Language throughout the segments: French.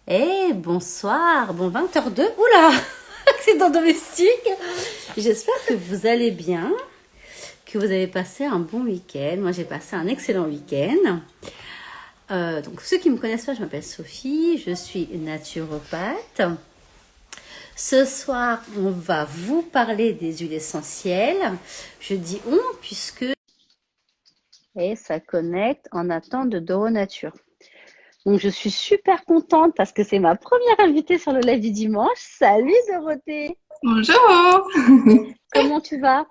Bonsoir, bon 20h02. Oula, accident domestique. J'espère que vous allez bien, que vous avez passé un bon week-end. Moi, j'ai passé un excellent week-end. Donc, ceux qui me connaissent pas, je m'appelle Sophie, je suis naturopathe. Ce soir, on va vous parler des huiles essentielles. Je dis on puisque et ça connecte en attente de Doro Nature. Donc, je suis super contente parce que c'est ma première invitée sur le live du dimanche. Salut Dorothée! Bonjour, Comment tu vas?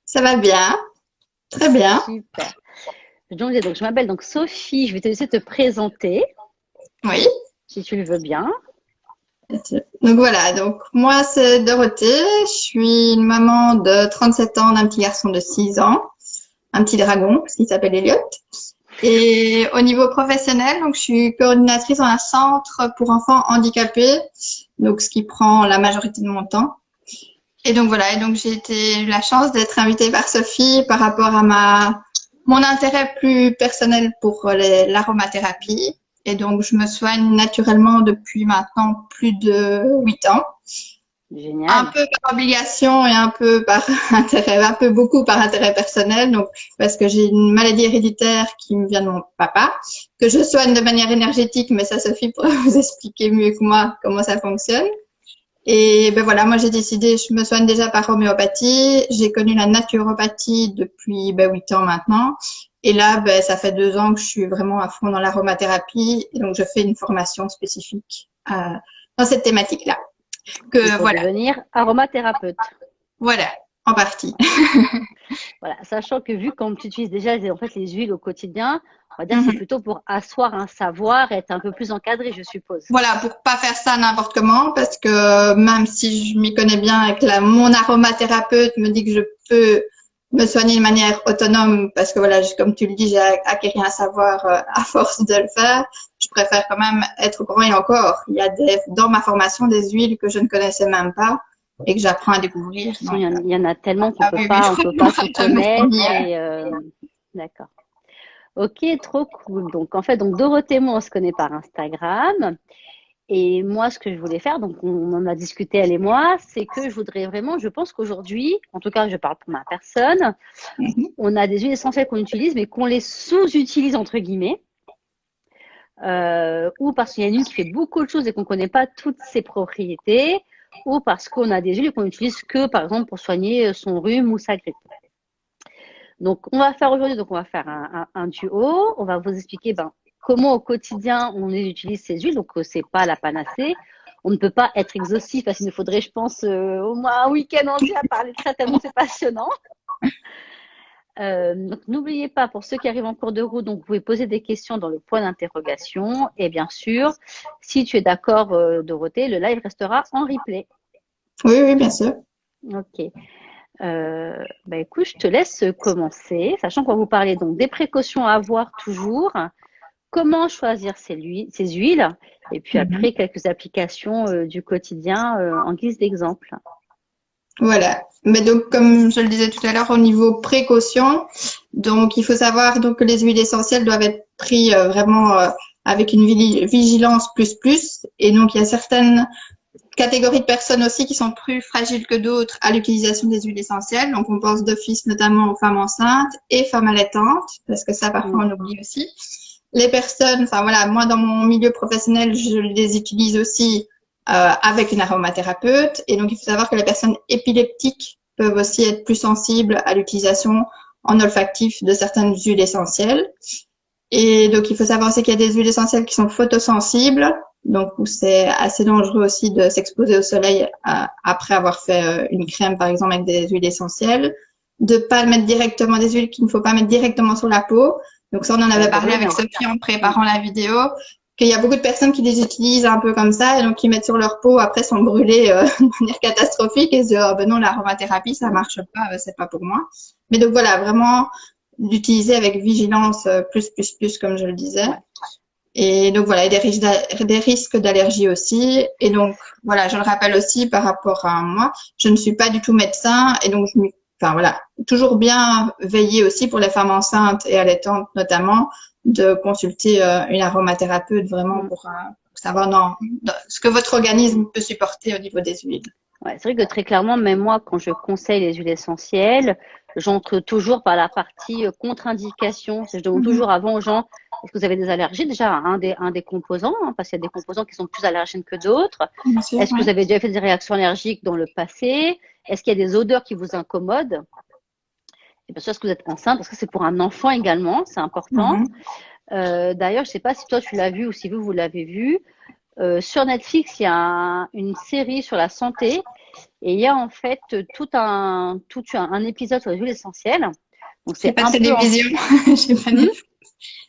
ça va bien, très bien. Super. Donc, je m'appelle donc Sophie. Je vais te laisser te présenter, Oui. si tu le veux bien. Donc voilà, donc moi c'est Dorothée, je suis une maman de 37 ans d'un petit garçon de 6 ans, un petit dragon, parce qu'il s'appelle Elliot. Et au niveau professionnel, donc je suis coordinatrice dans un centre pour enfants handicapés, donc ce qui prend la majorité de mon temps. Et donc voilà, et donc j'ai eu la chance d'être invitée par Sophie par rapport à mon intérêt plus personnel pour l'aromathérapie. Et donc je me soigne naturellement depuis maintenant plus de 8 ans. Un Génial. peu par obligation et un peu par intérêt, un peu beaucoup par intérêt personnel. Donc, parce que j'ai une maladie héréditaire qui me vient de mon papa, que je soigne de manière énergétique, mais ça, Sophie pourra vous expliquer mieux que moi comment ça fonctionne. Et ben voilà, moi j'ai décidé, je me soigne déjà par homéopathie. J'ai connu la naturopathie depuis 8 ans maintenant. Et là, ça fait 2 ans que je suis vraiment à fond dans l'aromathérapie. Et donc je fais une formation spécifique dans cette thématique-là. Donc, Que pour voilà, devenir aromathérapeute. voilà, en partie. Voilà, sachant que vu comme tu utilises déjà les huiles au quotidien, on va dire que c'est Mhm. plutôt pour asseoir un savoir, être un peu plus encadré, je suppose. Voilà, pour pas faire ça n'importe comment, parce que même si je m'y connais bien et que mon aromathérapeute me dit que je peux me soigner de manière autonome, parce que voilà, comme tu le dis, j'ai acquis un savoir à force de le faire, je préfère quand même être au courant. Et encore, il y a dans ma formation des huiles que je ne connaissais même pas et que j'apprends à De découvrir. toute façon, Donc, il y en a tellement qu'on ah peut oui, oui, pas, on peut on pas va tout jamais connaître finir. et d'accord. Ok, trop cool. Donc en fait, donc Dorothée, moi, on se connaît par Instagram. Et moi, ce que je voulais faire, donc on en a discuté elle et moi, c'est que je voudrais vraiment, je pense qu'aujourd'hui, en tout cas, je parle pour ma personne, Mhm. on a des huiles essentielles qu'on utilise, mais qu'on les sous-utilise entre guillemets, ou parce qu'il y en a une qui fait beaucoup de choses et qu'on ne connaît pas toutes ses propriétés, ou parce qu'on a des huiles qu'on utilise que, par exemple, pour soigner son rhume ou sa grippe. Donc, on va faire aujourd'hui, donc on va faire un duo. On va vous expliquer comment au quotidien on utilise ces huiles. Donc, c'est pas la panacée. On ne peut pas être exhaustif parce qu'il nous faudrait, je pense, au moins un week-end entier à parler de ça tellement c'est passionnant. Donc, n'oubliez pas, pour ceux qui arrivent en cours de route, donc vous pouvez poser des questions dans le point d'interrogation. Et bien sûr, si tu es d'accord, Dorothée, le live restera en replay. Oui, oui, bien sûr. Ok. Écoute, je te laisse commencer, sachant qu'on va vous parler donc des précautions à avoir toujours, comment choisir ces huiles, et puis Mhm. après quelques applications du quotidien en guise d'exemple. Voilà. Mais donc, comme je le disais tout à l'heure, au niveau précaution, donc il faut savoir donc que les huiles essentielles doivent être prises vraiment avec une vigilance plus plus. Et donc, il y a certaines catégories de personnes aussi qui sont plus fragiles que d'autres à l'utilisation des huiles essentielles. Donc, on pense d'office notamment aux femmes enceintes et femmes allaitantes, parce que ça, parfois, Mm. on oublie aussi. Les personnes, enfin voilà, moi dans mon milieu professionnel, je les utilise aussi avec une aromathérapeute. Et donc, il faut savoir que les personnes épileptiques peuvent aussi être plus sensibles à l'utilisation en olfactif de certaines huiles essentielles. Et donc, il faut savoir aussi qu'il y a des huiles essentielles qui sont photosensibles, donc où c'est assez dangereux aussi de s'exposer au soleil après avoir fait une crème, par exemple, avec des huiles essentielles. De pas mettre directement des huiles qu'il ne faut pas mettre directement sur la peau. Donc ça, on en Pour avait parlé avec brûler. Sophie en Mm. préparant la vidéo, qu'il y a beaucoup de personnes qui les utilisent un peu comme ça, et donc qui mettent sur leur peau, après sont brûlées de manière catastrophique, et se disent, oh, ben non, l'aromathérapie, ça marche pas, c'est pas pour moi. Mais donc voilà, vraiment, d'utiliser avec vigilance plus, comme je le disais. Ouais. Et donc voilà, et des risques d'allergie aussi. Et donc voilà, je le rappelle aussi par rapport à moi, je ne suis pas du tout médecin et donc enfin voilà, toujours bien veiller aussi pour les femmes enceintes et allaitantes notamment de consulter une aromathérapeute vraiment Mm. savoir ce que votre organisme peut supporter au niveau des huiles. Ouais, c'est vrai que très clairement, même moi, quand je conseille les huiles essentielles, j'entre toujours par la partie contre-indication. Je demande toujours avant aux gens, est-ce que vous avez des allergies déjà à un des composants, hein, parce qu'il y a des composants qui sont plus allergènes que d'autres. Bien sûr, Est-ce que ouais. vous avez déjà fait des réactions allergiques dans le passé? Est-ce qu'il y a des odeurs qui vous incommodent? Et bien sûr, est-ce que vous êtes enceinte? Parce que c'est pour un enfant également, c'est important. D'ailleurs, je ne sais pas si toi tu l'as vu ou si vous l'avez vu. Sur Netflix, il y a une série sur la santé et il y a en fait un épisode sur les huiles essentielles. Donc J'ai c'est pas de un peu télévision. J'ai pas Netflix.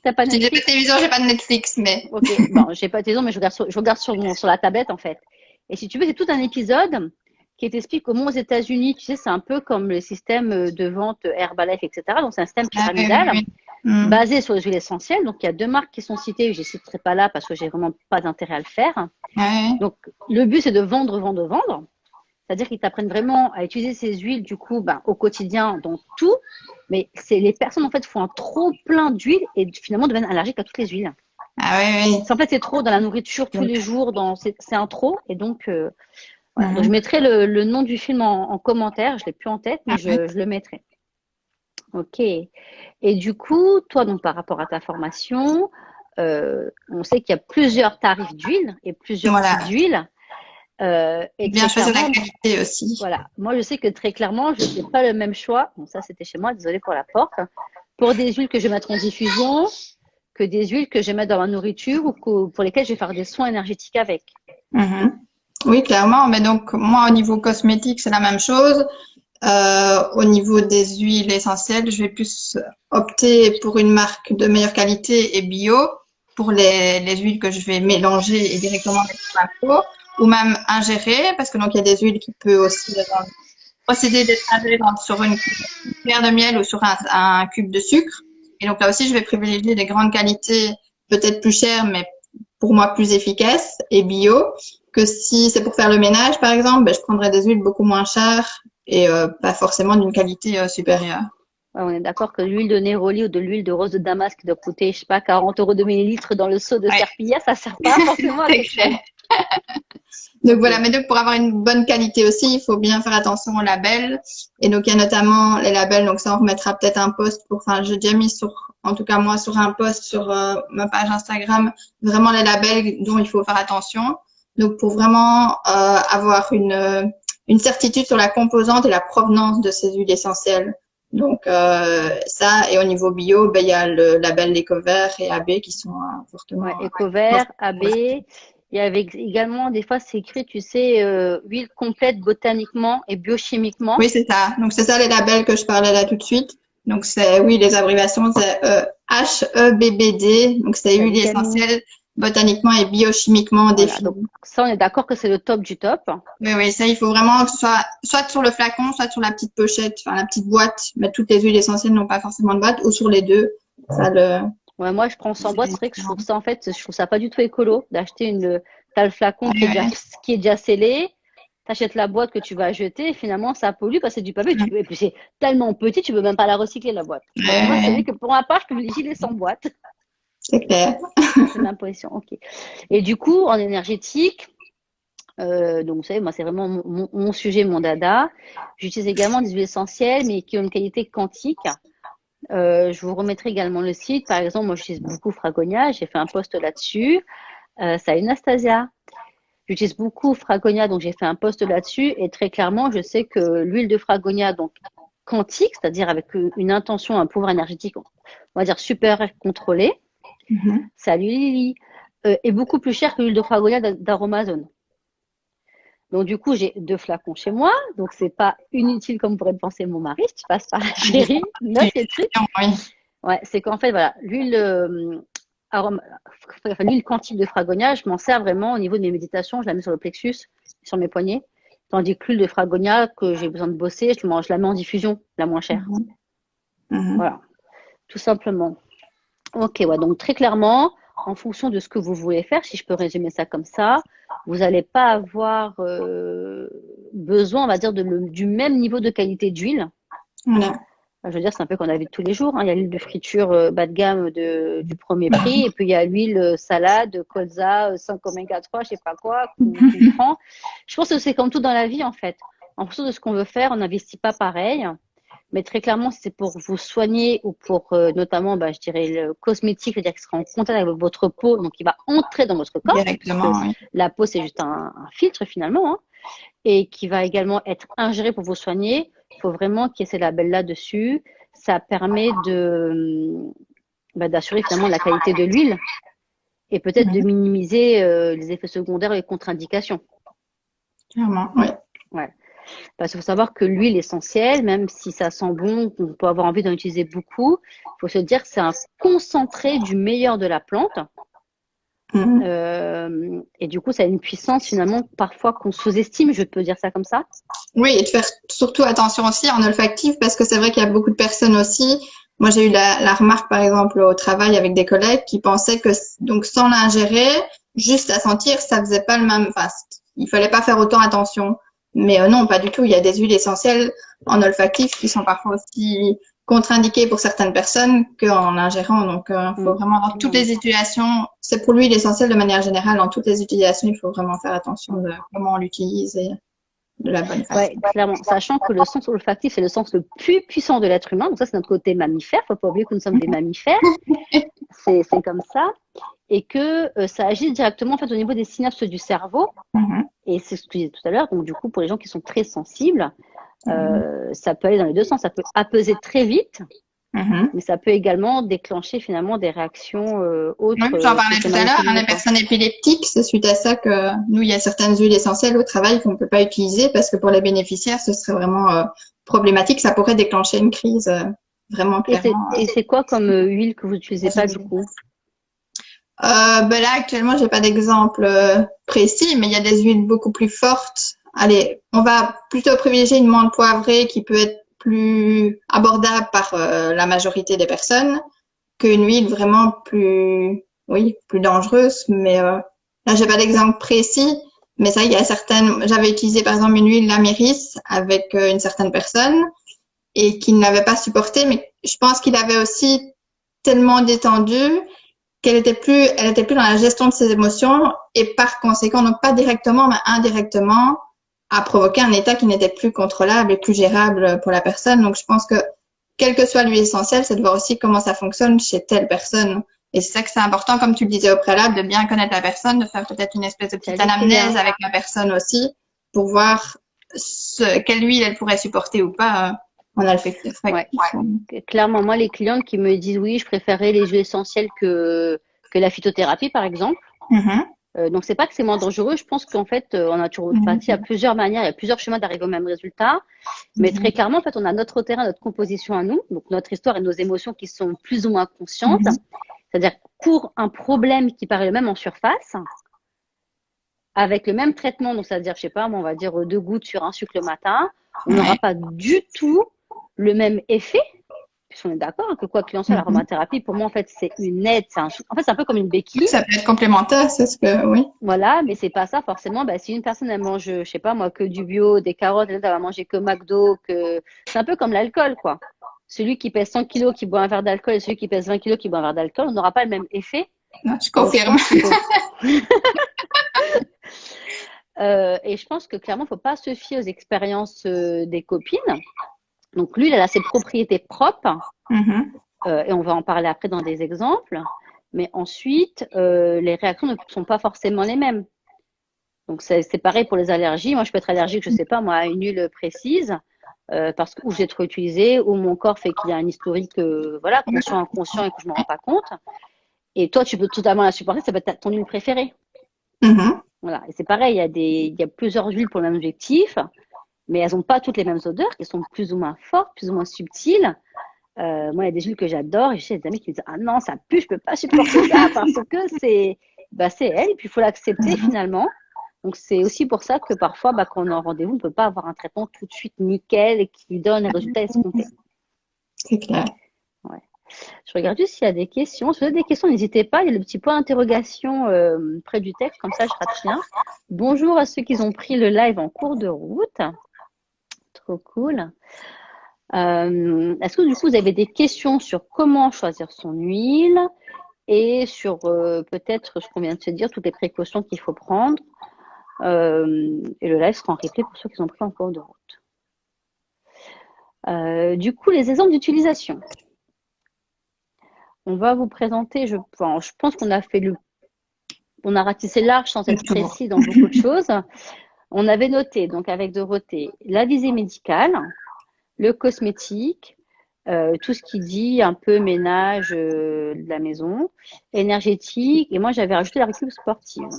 T'as pas J'ai pas de Netflix? télévision, j'ai pas de Netflix, mais. Ok, bon, j'ai pas de télévision, mais je regarde sur la tablette en fait. Et si tu veux, c'est tout un épisode qui t'explique comment aux États-Unis, tu sais, c'est un peu comme le système de vente Herbalife, etc. Donc c'est un système Ah, oui, pyramidal oui, oui. basé sur les huiles essentielles. Donc il y a deux marques qui sont citées, je ne les citerai pas là parce que j'ai vraiment pas d'intérêt à le faire. Ouais. Donc le but c'est de vendre, vendre, vendre. C'est-à-dire qu'ils t'apprennent vraiment à utiliser ces huiles du coup au quotidien dans tout. Mais c'est les personnes en fait font un trop plein d'huile et finalement deviennent allergiques à toutes les huiles. Ah oui, En fait c'est trop dans la nourriture tous oui. les jours, c'est un trop. Et donc voilà. Donc je Mhm. mettrai le nom du film en commentaire. Je l'ai plus en tête, mais Ah ouais. je le mettrai. Ok. Et du coup, toi, donc par rapport à ta formation, on sait qu'il y a plusieurs tarifs d'huile et plusieurs types Voilà. d'huile. Et Bien très choisir la clairement, qualité aussi. voilà, moi je sais que très clairement, je ne fais pas le même choix. Bon, ça c'était chez moi, désolée pour la porte. Pour des huiles que je vais mettre en diffusion, que des huiles que je vais mettre dans ma nourriture ou pour lesquelles je vais faire des soins énergétiques avec. Mhm. Oui, clairement. Mais donc, moi, au niveau cosmétique, c'est la même chose. Au niveau des huiles essentielles, je vais plus opter pour une marque de meilleure qualité et bio pour les huiles que je vais mélanger et directement mettre sur ma peau ou même ingérer parce que donc il y a des huiles qui peuvent aussi procéder d'être ingérées sur une cuillère de miel ou sur un cube de sucre. Et donc là aussi, je vais privilégier des grandes qualités, peut-être plus chères, mais pour moi plus efficaces et bio. Que si c'est pour faire le ménage, par exemple, je prendrais des huiles beaucoup moins chères et pas forcément d'une qualité supérieure. Ouais, on est d'accord que l'huile de Néroli ou de l'huile de rose de Damas qui doit coûter, je sais pas, 40 euros de millilitre dans le seau de Ouais, Serpillière, ça sert pas forcément à c'est quelque chose. clair. Donc Ok. voilà, mais donc pour avoir une bonne qualité aussi, il faut bien faire attention aux labels. Et donc il y a notamment les labels, donc ça on remettra peut-être un post enfin j'ai déjà mis en tout cas moi sur un post sur ma page Instagram, vraiment les labels dont il faut faire attention. Donc pour vraiment avoir une certitude sur la composante et la provenance de ces huiles essentielles. Donc ça, et au niveau bio, il y a le label Éco-Vert et AB qui sont fortement Ouais, Éco-Vert, AB. Il y avait également, des fois, c'est écrit, tu sais, huile complète botaniquement et biochimiquement. Oui, c'est ça. Donc, c'est ça les labels que je parlais là tout de suite. Donc, oui, les abréviations, c'est HEBBD. Donc, c'est T'as huile également, essentielle botaniquement et biochimiquement voilà. Donc, définie. ça, on est d'accord que c'est le top du top. Oui, oui, ça, il faut vraiment que ce soit sur le flacon, soit sur la petite pochette, enfin, la petite boîte. Mais toutes les huiles essentielles n'ont pas forcément de boîte, ou sur les deux. Ça, Ouais, moi, je prends sans boîte. C'est vrai que je trouve ça, en fait, je trouve ça pas du tout écolo d'acheter t'as le flacon Ouais, ouais. qui est déjà scellé. T'achètes la boîte que tu vas jeter et finalement, ça pollue parce que c'est du papier. Et puis, c'est tellement petit, tu peux même pas la recycler, la boîte. Donc, moi, c'est vrai Ouais, que pour ma part, je privilégie les sans boîte. c'est clair. C'est ma position. Ok. Et du coup, en énergétique, donc vous savez, moi, c'est vraiment mon sujet, mon dada. J'utilise également des huiles essentielles, mais qui ont une qualité quantique. Je vous remettrai également le site. Par exemple, moi, j'utilise beaucoup Fragonia. J'ai fait un post là-dessus. Ça Anastasia. J'utilise beaucoup Fragonia, donc j'ai fait un post là-dessus. Et très clairement, je sais que l'huile de Fragonia, donc quantique, c'est-à-dire avec une intention, un pouvoir énergétique, on va dire super contrôlé, Mhm. salut Lily, est beaucoup plus cher que l'huile de Fragonia d'Aromazone. Donc du coup, j'ai deux flacons chez moi, donc c'est pas inutile comme pourrait le penser mon mari. Si tu passes par la chérie, note les trucs. Oui. Ouais, c'est qu'en fait, voilà, l'huile quantique de Fragonia, je m'en sers vraiment au niveau de mes méditations. Je la mets sur le plexus, sur mes poignets. Tandis que l'huile de Fragonia, que j'ai besoin de bosser, je la mets en diffusion, la moins chère. Mhm. Mhm. Voilà, tout simplement. Ok, ouais, donc très clairement, en fonction de ce que vous voulez faire, si je peux résumer ça comme ça, vous n'allez pas avoir besoin, on va dire, du même niveau de qualité d'huile. Voilà. Enfin, je veux dire, c'est un peu qu'on a vu de tous les jours, hein. Il y a l'huile de friture bas de gamme du premier prix, et puis il y a l'huile salade, colza, 5 oméga 3, je sais pas quoi, qu'on prend. Je pense que c'est comme tout dans la vie, en fait. En fonction de ce qu'on veut faire, on n'investit pas pareil. Mais très clairement, si c'est pour vous soigner ou pour notamment, je dirais, le cosmétique, c'est-à-dire qu'il sera en contact avec votre peau, donc il va entrer dans votre corps, parce que Directement, oui. la peau, c'est juste un filtre finalement, hein, et qui va également être ingéré pour vous soigner. Il faut vraiment qu'il y ait ces labels-là dessus. Ça permet d'assurer finalement la qualité de l'huile et peut-être de minimiser les effets secondaires et les contre-indications. Clairement, oui. Ouais. Parce qu'il faut savoir que l'huile essentielle, même si ça sent bon, on peut avoir envie d'en utiliser beaucoup, il faut se dire que c'est un concentré du meilleur de la plante. Et du coup, ça a une puissance finalement parfois qu'on sous-estime, je peux dire ça comme ça. Oui, et de faire surtout attention aussi en olfactif, parce que c'est vrai qu'il y a beaucoup de personnes aussi. Moi, j'ai eu la remarque, par exemple, au travail avec des collègues qui pensaient que, donc, sans l'ingérer, juste à sentir, ça faisait pas le même, enfin, il fallait pas faire autant attention. Mais non, pas du tout. Il y a des huiles essentielles en olfactif qui sont parfois aussi contre-indiquées pour certaines personnes qu'en l'ingérant. Donc, faut vraiment, dans toutes les utilisations, c'est pour l'huile essentielle de manière générale, dans toutes les utilisations, il faut vraiment faire attention de comment on l'utilise et de la bonne façon. Ouais, clairement. Sachant que le sens olfactif, c'est le sens le plus puissant de l'être humain. Donc ça, c'est notre côté mammifère. Faut pas oublier que nous sommes des mammifères. C'est comme ça. Et que ça agit directement en fait au niveau des synapses du cerveau. Et c'est ce que je disais tout à l'heure. Donc du coup, pour les gens qui sont très sensibles, ça peut aller dans les deux sens. Ça peut apaiser très vite, mais ça peut également déclencher finalement des réactions autres. Oui, j'en parlais tout à l'heure. Les personnes épileptiques, c'est suite à ça que nous, il y a certaines huiles essentielles au travail qu'on ne peut pas utiliser parce que pour les bénéficiaires, ce serait vraiment problématique. Ça pourrait déclencher une crise vraiment clairement. Et c'est quoi comme huile que vous n'utilisez pas du coup? Là, actuellement, j'ai pas d'exemple précis, mais il y a des huiles beaucoup plus fortes. Allez, on va plutôt privilégier une menthe poivrée qui peut être plus abordable par la majorité des personnes qu'une huile vraiment plus dangereuse. Mais là, j'ai pas d'exemple précis. Mais ça, il y a certaines. J'avais utilisé par exemple une huile Lamiris avec une certaine personne et qui ne l'avait pas supporté, mais je pense qu'il avait aussi tellement détendu qu'elle était plus dans la gestion de ses émotions et par conséquent, donc pas directement, mais indirectement, a provoqué un état qui n'était plus contrôlable et plus gérable pour la personne. Donc, je pense que quelle que soit l'huile essentielle, c'est de voir aussi comment ça fonctionne chez telle personne. Et c'est ça que c'est important, comme tu le disais au préalable, de bien connaître la personne, de faire peut-être une espèce de petite anamnèse avec la personne aussi pour voir quelle huile elle pourrait supporter ou pas. On a le fait. Ouais. Clairement, moi, les clientes qui me disent oui, je préférais les huiles essentielles que la phytothérapie, par exemple. Donc, c'est pas que c'est moins dangereux. Je pense qu'en fait, en naturopathie, il y a plusieurs manières, il y a plusieurs chemins d'arriver au même résultat. Mais très clairement, en fait, on a notre terrain, notre composition à nous, donc notre histoire et nos émotions qui sont plus ou moins conscientes. C'est-à-dire, pour un problème qui paraît le même en surface, avec le même traitement, donc c'est-à-dire, je sais pas, on va dire 2 gouttes sur un sucre le matin, on n'aura pas du tout le même effet, puisqu'on est d'accord que quoi qu'il en soit, l'aromathérapie, pour moi, en fait, c'est une aide. En fait, c'est un peu comme une béquille. Ça peut être complémentaire, c'est ce que, oui. Voilà, mais c'est pas ça forcément. Si une personne, elle mange, je sais pas moi, que du bio, des carottes, elle va manger que McDo, c'est un peu comme l'alcool, quoi. Celui qui pèse 100 kilos qui boit un verre d'alcool et celui qui pèse 20 kilos qui boit un verre d'alcool, on n'aura pas le même effet. Non, je confirme. Et je pense que clairement, il ne faut pas se fier aux expériences des copines. Donc, l'huile, elle a ses propriétés propres. Et on va en parler après dans des exemples. Mais ensuite, les réactions ne sont pas forcément les mêmes. Donc, c'est pareil pour les allergies. Moi, je peux être allergique, je ne sais pas, moi, à une huile précise, parce que ou j'ai trop utilisé, ou mon corps fait qu'il y a un historique, conscient, inconscient, et que je ne me rends pas compte. Et toi, tu peux totalement la supporter, ça peut être ton huile préférée. Voilà. Et c'est pareil, il y a plusieurs huiles pour le même objectif, mais elles n'ont pas toutes les mêmes odeurs, qui sont plus ou moins fortes, plus ou moins subtiles. Moi, il y a des huiles que j'adore, et j'ai des amis qui me disent « Ah non, ça pue, je peux pas supporter ça, parce que c'est elle, et puis il faut l'accepter finalement. » Donc, c'est aussi pour ça que parfois, quand on est en rendez-vous, on ne peut pas avoir un traitement tout de suite nickel et qui lui donne les résultats escomptés. C'est clair. Ouais. Je regarde juste s'il y a des questions. Si vous avez des questions, n'hésitez pas. Il y a le petit point d'interrogation près du texte, comme ça je rate rien. Bonjour à ceux qui ont pris le live en cours de route. Trop cool. Est-ce que du coup, vous avez des questions sur comment choisir son huile et sur peut-être ce qu'on vient de se dire, toutes les précautions qu'il faut prendre? Et le live sera en replay pour ceux qui sont pris en cours de route. Du coup, les exemples d'utilisation. On va vous présenter, je pense qu'on a on a ratissé large sans être précis dans beaucoup de choses. On avait noté, donc avec Dorothée, la visée médicale, le cosmétique, tout ce qui dit un peu ménage de la maison, énergétique, et moi j'avais rajouté la récup sportive.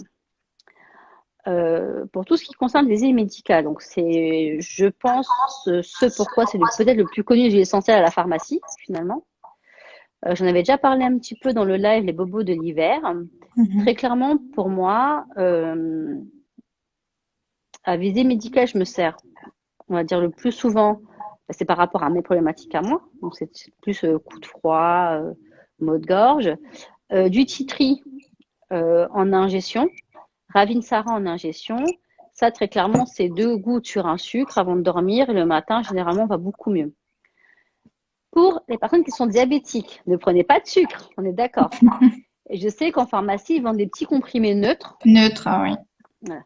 Pour tout ce qui concerne les huiles médicales, donc c'est, je pense, ce pourquoi c'est peut-être le plus connu des huiles essentielles à la pharmacie, finalement. J'en avais déjà parlé un petit peu dans le live, les bobos de l'hiver. Très clairement, pour moi, à visée médicale, je me sers, on va dire le plus souvent, c'est par rapport à mes problématiques à moi. Donc c'est plus coup de froid, maux de gorge. Du titri en ingestion, Ravinsara en ingestion. Ça, très clairement, c'est 2 gouttes sur un sucre avant de dormir. Et le matin, généralement, on va beaucoup mieux. Pour les personnes qui sont diabétiques, ne prenez pas de sucre, on est d'accord. Et je sais qu'en pharmacie, ils vendent des petits comprimés neutres. Neutre, oui. Voilà.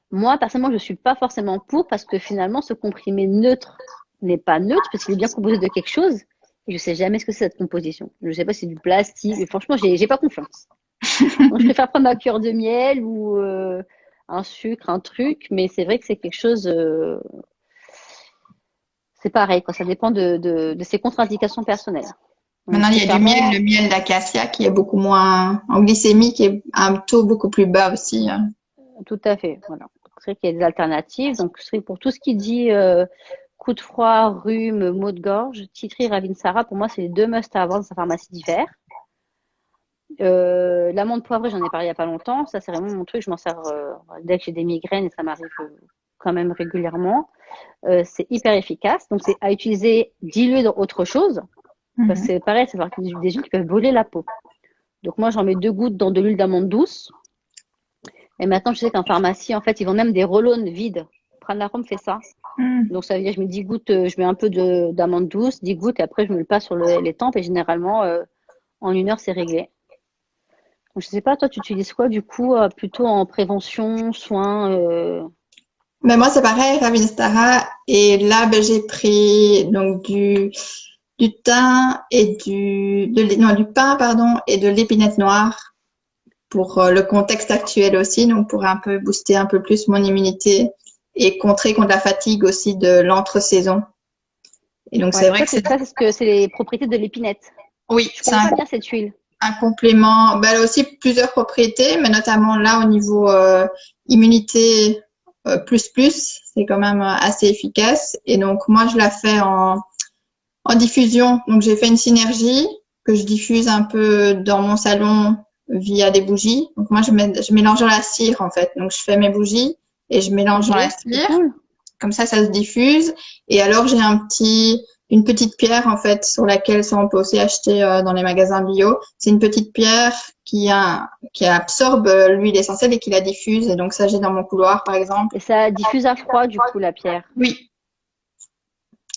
Moi, personnellement, je ne suis pas forcément pour parce que finalement, ce comprimé neutre n'est pas neutre parce qu'il est bien composé de quelque chose. Et je ne sais jamais ce que c'est cette composition. Je ne sais pas si c'est du plastique. Et franchement, j'ai pas confiance. Donc, je préfère prendre ma cure de miel ou un sucre, un truc. Mais c'est vrai que c'est quelque chose. C'est pareil, quoi. Ça dépend de ses contre-indications personnelles. Donc, Maintenant, il y a du miel, le miel d'acacia qui est beaucoup moins en glycémie, qui est un taux beaucoup plus bas aussi. Tout à fait, voilà. C'est vrai qu'il y a des alternatives. Donc, pour tout ce qui dit coup de froid, rhume, maux de gorge, Titri, Ravinsara, pour moi, c'est les 2 must à avoir dans sa pharmacie d'hiver. L'amande poivrée, j'en ai parlé il n'y a pas longtemps. Ça, c'est vraiment mon truc. Je m'en sers dès que j'ai des migraines et ça m'arrive quand même régulièrement. C'est hyper efficace. Donc, c'est à utiliser dilué dans autre chose. Parce que c'est pareil, c'est des huiles qui peuvent brûler la peau. Donc, moi, j'en mets 2 gouttes dans de l'huile d'amande douce. Et maintenant, je sais qu'en pharmacie, en fait, ils vendent même des roll-on vides. Pranarome fait ça. Donc, ça veut dire que je mets 10 gouttes, je mets un peu d'amande douce, 10 gouttes, et après, je me le passe sur les tempes. Et généralement, en 1 heure, c'est réglé. Donc, je sais pas, toi, tu utilises quoi, du coup, plutôt en prévention, soins Mais moi, c'est pareil, Ravinstara. Et là, ben, j'ai pris donc du thym et du pain, pardon, et de l'épinette noire pour le contexte actuel aussi, donc pour un peu booster un peu plus mon immunité et contrer contre la fatigue aussi de l'entre-saison. Et donc, c'est vrai que c'est les propriétés de l'épinette. Oui, je connais pas bien cette huile. Un complément. Ben, elle a aussi plusieurs propriétés, mais notamment là, au niveau immunité plus, c'est quand même assez efficace. Et donc, moi, je la fais en diffusion. Donc, j'ai fait une synergie que je diffuse un peu dans mon salon via des bougies. Donc, moi, je mélange dans la cire, en fait. Donc, je fais mes bougies et je mélange dans la cire. Cool. Comme ça se diffuse. Et alors, j'ai une petite pierre, en fait, sur laquelle ça, on peut aussi acheter dans les magasins bio. C'est une petite pierre qui absorbe l'huile essentielle et qui la diffuse. Et donc, ça, j'ai dans mon couloir, par exemple. Et ça diffuse à froid, du coup, la pierre? Oui.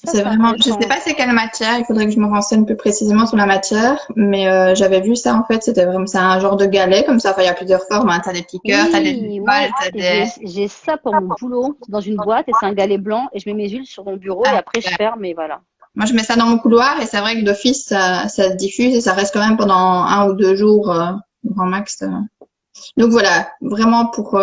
C'est vraiment, je sais pas c'est quelle matière, il faudrait que je me renseigne plus précisément sur la matière, mais j'avais vu ça en fait, c'était vraiment, c'est un genre de galet comme ça, enfin il y a plusieurs formes, hein. T'as des petits cœurs, t'as des étoiles, t'as des... J'ai ça pour mon boulot, dans une boîte et c'est un galet blanc et je mets mes huiles sur mon bureau et après je ferme et voilà. Moi je mets ça dans mon couloir et c'est vrai que d'office ça se diffuse et ça reste quand même pendant 1 ou 2 jours, grand max. Donc voilà, vraiment pour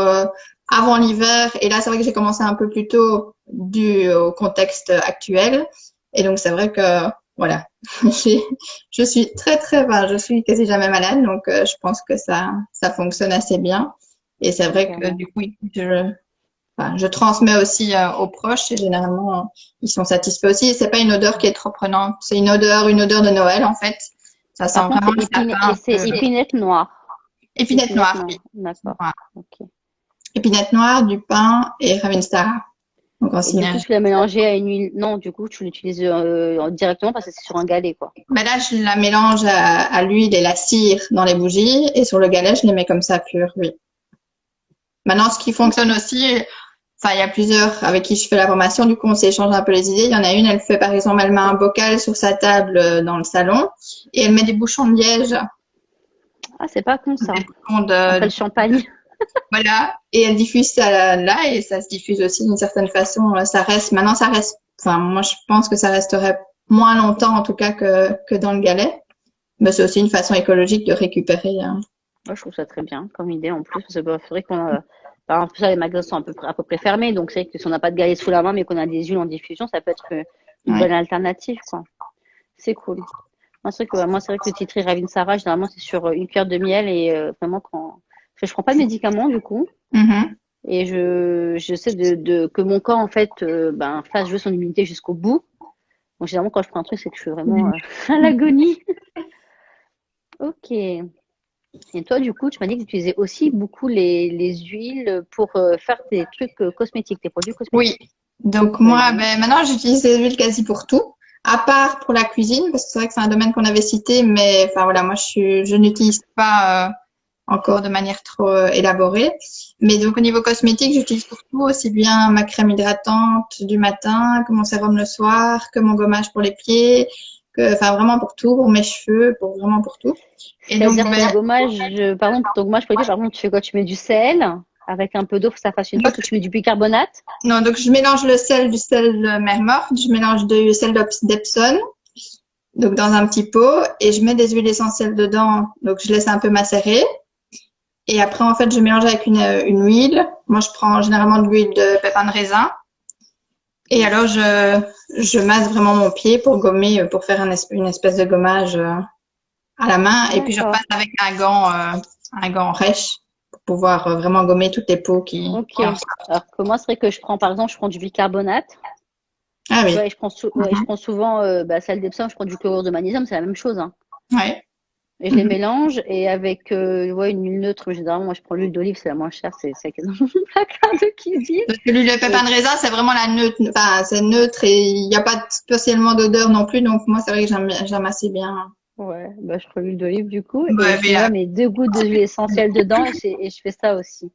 avant l'hiver. Et là, c'est vrai que j'ai commencé un peu plus tôt dû au contexte actuel. Et donc, c'est vrai que, voilà, je suis je suis quasi jamais malade. Donc, je pense que ça fonctionne assez bien. Et c'est vrai que, du coup, je transmets aussi aux proches et généralement, ils sont satisfaits aussi. Et c'est pas une odeur qui est trop prenante. C'est une odeur de Noël, en fait. Ça sent vraiment le sapin. C'est épinette noire. Épinette noire, oui. D'accord. Voilà. Okay. Épinette noire, du pain et Ravinsara. Donc, et du coup, tu l'as mélangé à une huile. Non, du coup, tu l'utilises directement parce que c'est sur un galet, quoi. Ben là, je la mélange à l'huile et la cire dans les bougies. Et sur le galet, je les mets comme ça pur, oui. Maintenant, ce qui fonctionne aussi, enfin, il y a plusieurs avec qui je fais la formation. Du coup, on s'échange un peu les idées. Il y en a une, elle fait, par exemple, elle met un bocal sur sa table dans le salon et elle met des bouchons de liège. Ah, c'est pas con ça. Des bouchons Après de, le champagne. voilà. Et elle diffuse ça là et ça se diffuse aussi d'une certaine façon. Maintenant, ça reste, enfin, moi, je pense que ça resterait moins longtemps, en tout cas, que dans le galet. Mais c'est aussi une façon écologique de récupérer, hein. Moi, je trouve ça très bien comme idée en plus. Parce que c'est vrai qu'on a, par exemple, ça, les magasins sont à peu près fermés. Donc, c'est vrai que si on n'a pas de galets sous la main, mais qu'on a des huiles en diffusion, ça peut être une Ouais. bonne alternative, quoi. C'est cool. Moi, c'est vrai que le titri Ravinsara, généralement, c'est sur une cuillère de miel et vraiment parce que je prends pas de médicaments, du coup. Mhm. Et je sais que mon corps, en fait, fasse jouer son immunité jusqu'au bout. Donc, généralement, quand je prends un truc, c'est que je suis vraiment à l'agonie. Ok. Et toi, du coup, tu m'as dit que tu utilisais aussi beaucoup les huiles pour faire tes trucs cosmétiques, tes produits Oui. cosmétiques. Donc moi, Vas-y. ben, maintenant, j'utilise les huiles quasi pour tout, à part pour la cuisine, parce que c'est vrai que c'est un domaine qu'on avait cité, mais enfin voilà, je n'utilise pas encore de manière trop élaborée. Mais donc au niveau cosmétique, j'utilise pour tout, aussi bien ma crème hydratante du matin, que mon sérum le soir, que mon gommage pour les pieds, enfin vraiment pour tout, pour mes cheveux, pour vraiment pour tout. Et donc C'est-à-dire ton ben, gommage, par exemple, ton gommage pour les pieds, par exemple, tu fais quoi? Tu mets du sel avec un peu d'eau, faut que ça fasse une pâte, ou tu mets du bicarbonate? non, donc je mélange le sel du sel mer morte, je mélange du sel d'Epsom, donc dans un petit pot, et je mets des huiles essentielles dedans, donc je laisse un peu macérer. Et après, en fait, je mélange avec une huile. Moi, je prends généralement de l'huile de pépins de raisin. Et alors, je masse vraiment mon pied pour gommer, pour faire une espèce de gommage à la main. Et puis, je repasse D'accord. avec un gant rêche pour pouvoir vraiment gommer toutes les peaux Ok. qui en sortent. Alors que moi, c'est vrai que je prends, par exemple, je prends du bicarbonate. Ah Tu oui. vois, et ouais, je prends souvent celle d'Epsom, je prends du chlorure de magnésium, c'est la même chose, hein. Ouais. Et je les Mhm. mélange et avec ouais, une huile neutre, mais généralement, moi, je prends l'huile d'olive, c'est la moins chère, c'est celle qui est dans mon placard de cuisine. Parce que l'huile de Et pépins de raisin, c'est vraiment la neutre. Enfin, c'est neutre et il n'y a pas spécialement d'odeur non plus. Donc, moi, c'est vrai que j'aime assez bien. ouais, bah, je prends l'huile d'olive du coup et Ouais, je mais, mets ouais, mes 2 gouttes d'huile essentielle dedans et je fais ça aussi.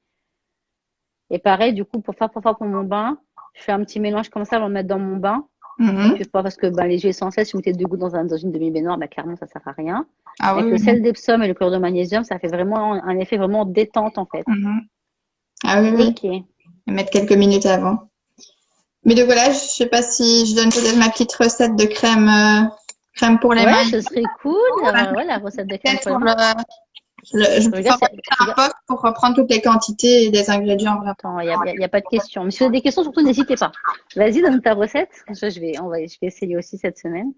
Et pareil, du coup, pour mon bain, je fais un petit mélange comme ça avant de mettre dans mon bain. mhm. Parce que ben, les huiles essentielles, si vous mettez 2 gouttes dans une demi-baignoire, bah, clairement, ça sert à rien. Ah oui, Avec le oui. sel d'Epsom et le chlorure de magnésium, ça fait vraiment un effet vraiment détente en fait. Mhm. Ah oui, oui. Ok. Mettre quelques minutes avant. Mais donc voilà, je sais pas si je donne peut-être ma petite recette de crème pour les Ouais, mains. ce serait cool d'avoir ouais, la recette de crème Peut-être pour les pour mains. je Je peux regarde, envoyer un post pour reprendre toutes les quantités et des ingrédients vraiment. attends, y a pas de questions. Mais si vous avez des questions, surtout n'hésitez pas. Vas-y, donne ta recette. Je vais essayer aussi cette semaine.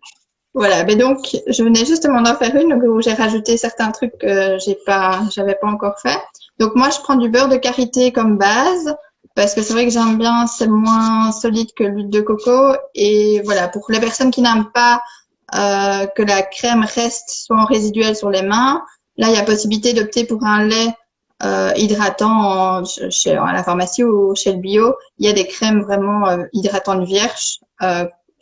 Voilà, mais donc je venais justement d'en faire une donc, où j'ai rajouté certains trucs que j'avais pas encore fait. Donc moi je prends du beurre de karité comme base parce que c'est vrai que j'aime bien, c'est moins solide que l'huile de coco et voilà pour les personnes qui n'aiment pas que la crème reste soit en résiduel sur les mains, là il y a possibilité d'opter pour un lait hydratant à la pharmacie ou chez le bio. Il y a des crèmes vraiment hydratantes vierges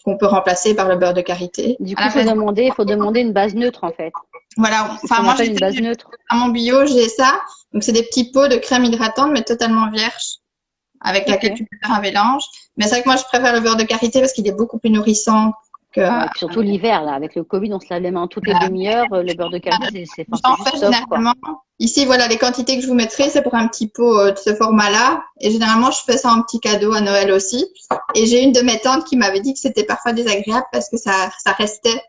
qu'on peut remplacer par le beurre de karité. Du À coup, la place, il faut demander une base neutre en fait. voilà, C'est ce enfin qu'on moi appelle une base j'utilise neutre. à mon bio, j'ai ça. Donc c'est des petits pots de crème hydratante mais totalement vierges avec Ok. laquelle tu peux faire un mélange. Mais c'est vrai que moi je préfère le beurre de karité parce qu'il est beaucoup plus nourrissant que Ouais, et puis surtout l'hiver, là, avec le Covid, on se lave les mains toutes les demi-heures. Le beurre de karité, enfin, c'est j'en juste fais top, quoi. généralement. Ici, voilà, les quantités que je vous mettrai, c'est pour un petit pot de ce format-là. Et généralement, je fais ça en petit cadeau à Noël aussi. Et j'ai une de mes tantes qui m'avait dit que c'était parfois désagréable parce que ça restait.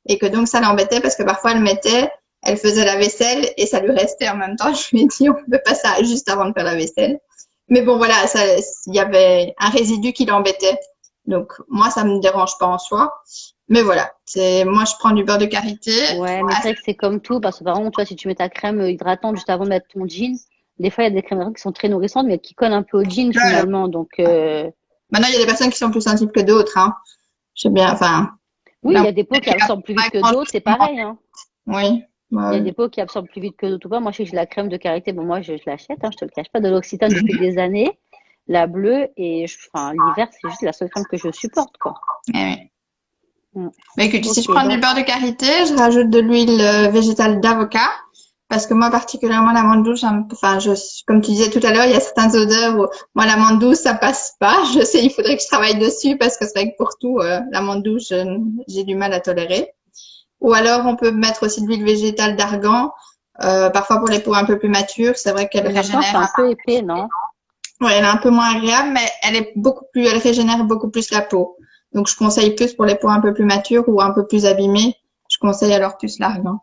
Et que donc, ça l'embêtait parce que parfois, elle faisait la vaisselle et ça lui restait en même temps. Je lui ai dit, on ne fait pas ça juste avant de faire la vaisselle. Mais bon, voilà, il y avait un résidu qui l'embêtait. Donc, moi, ça me dérange pas en soi. Mais voilà, moi, je prends du beurre de karité. Ouais, mais c'est vrai que c'est comme tout, parce que par exemple, tu vois, si tu mets ta crème hydratante juste avant de mettre ton jean, des fois, il y a des crèmes hydratantes qui sont très nourrissantes, mais qui collent un peu au jean finalement. Donc, Maintenant, il y a des personnes qui sont plus sensibles que d'autres, hein. Je sais bien, enfin, oui, il là, y a des peaux qui absorbent plus vite que d'autres, c'est pareil, hein. oui, Il y a ouais, des peaux qui absorbent plus vite que d'autres ou pas. Moi, je sais que j'ai la crème de karité. Bon, moi, je l'achète, hein, je te le cache pas, de l'Occitane depuis des années, la bleue, et enfin, l'hiver, c'est juste la seule crème que je supporte, quoi. ouais. Mm. Mais écoute, si je Ok, prends du donc, beurre de karité, je rajoute de l'huile végétale d'avocat. Parce que moi, particulièrement, l'amande douce, enfin, comme tu disais tout à l'heure, il y a certaines odeurs où, moi, l'amande douce, ça passe pas. Je sais, il faudrait que je travaille dessus parce que c'est vrai que pour tout, l'amande douce, j'ai du mal à tolérer. Ou alors, on peut mettre aussi de l'huile végétale d'argan, parfois pour les peaux un peu plus matures. C'est vrai qu'elle Mais l'argent, c'est régénère. un peu épais, non? Ouais, elle est un peu moins agréable, mais elle régénère beaucoup plus la peau. Donc, je conseille plus pour les peaux un peu plus matures ou un peu plus abîmées. Je conseille alors plus l'argan.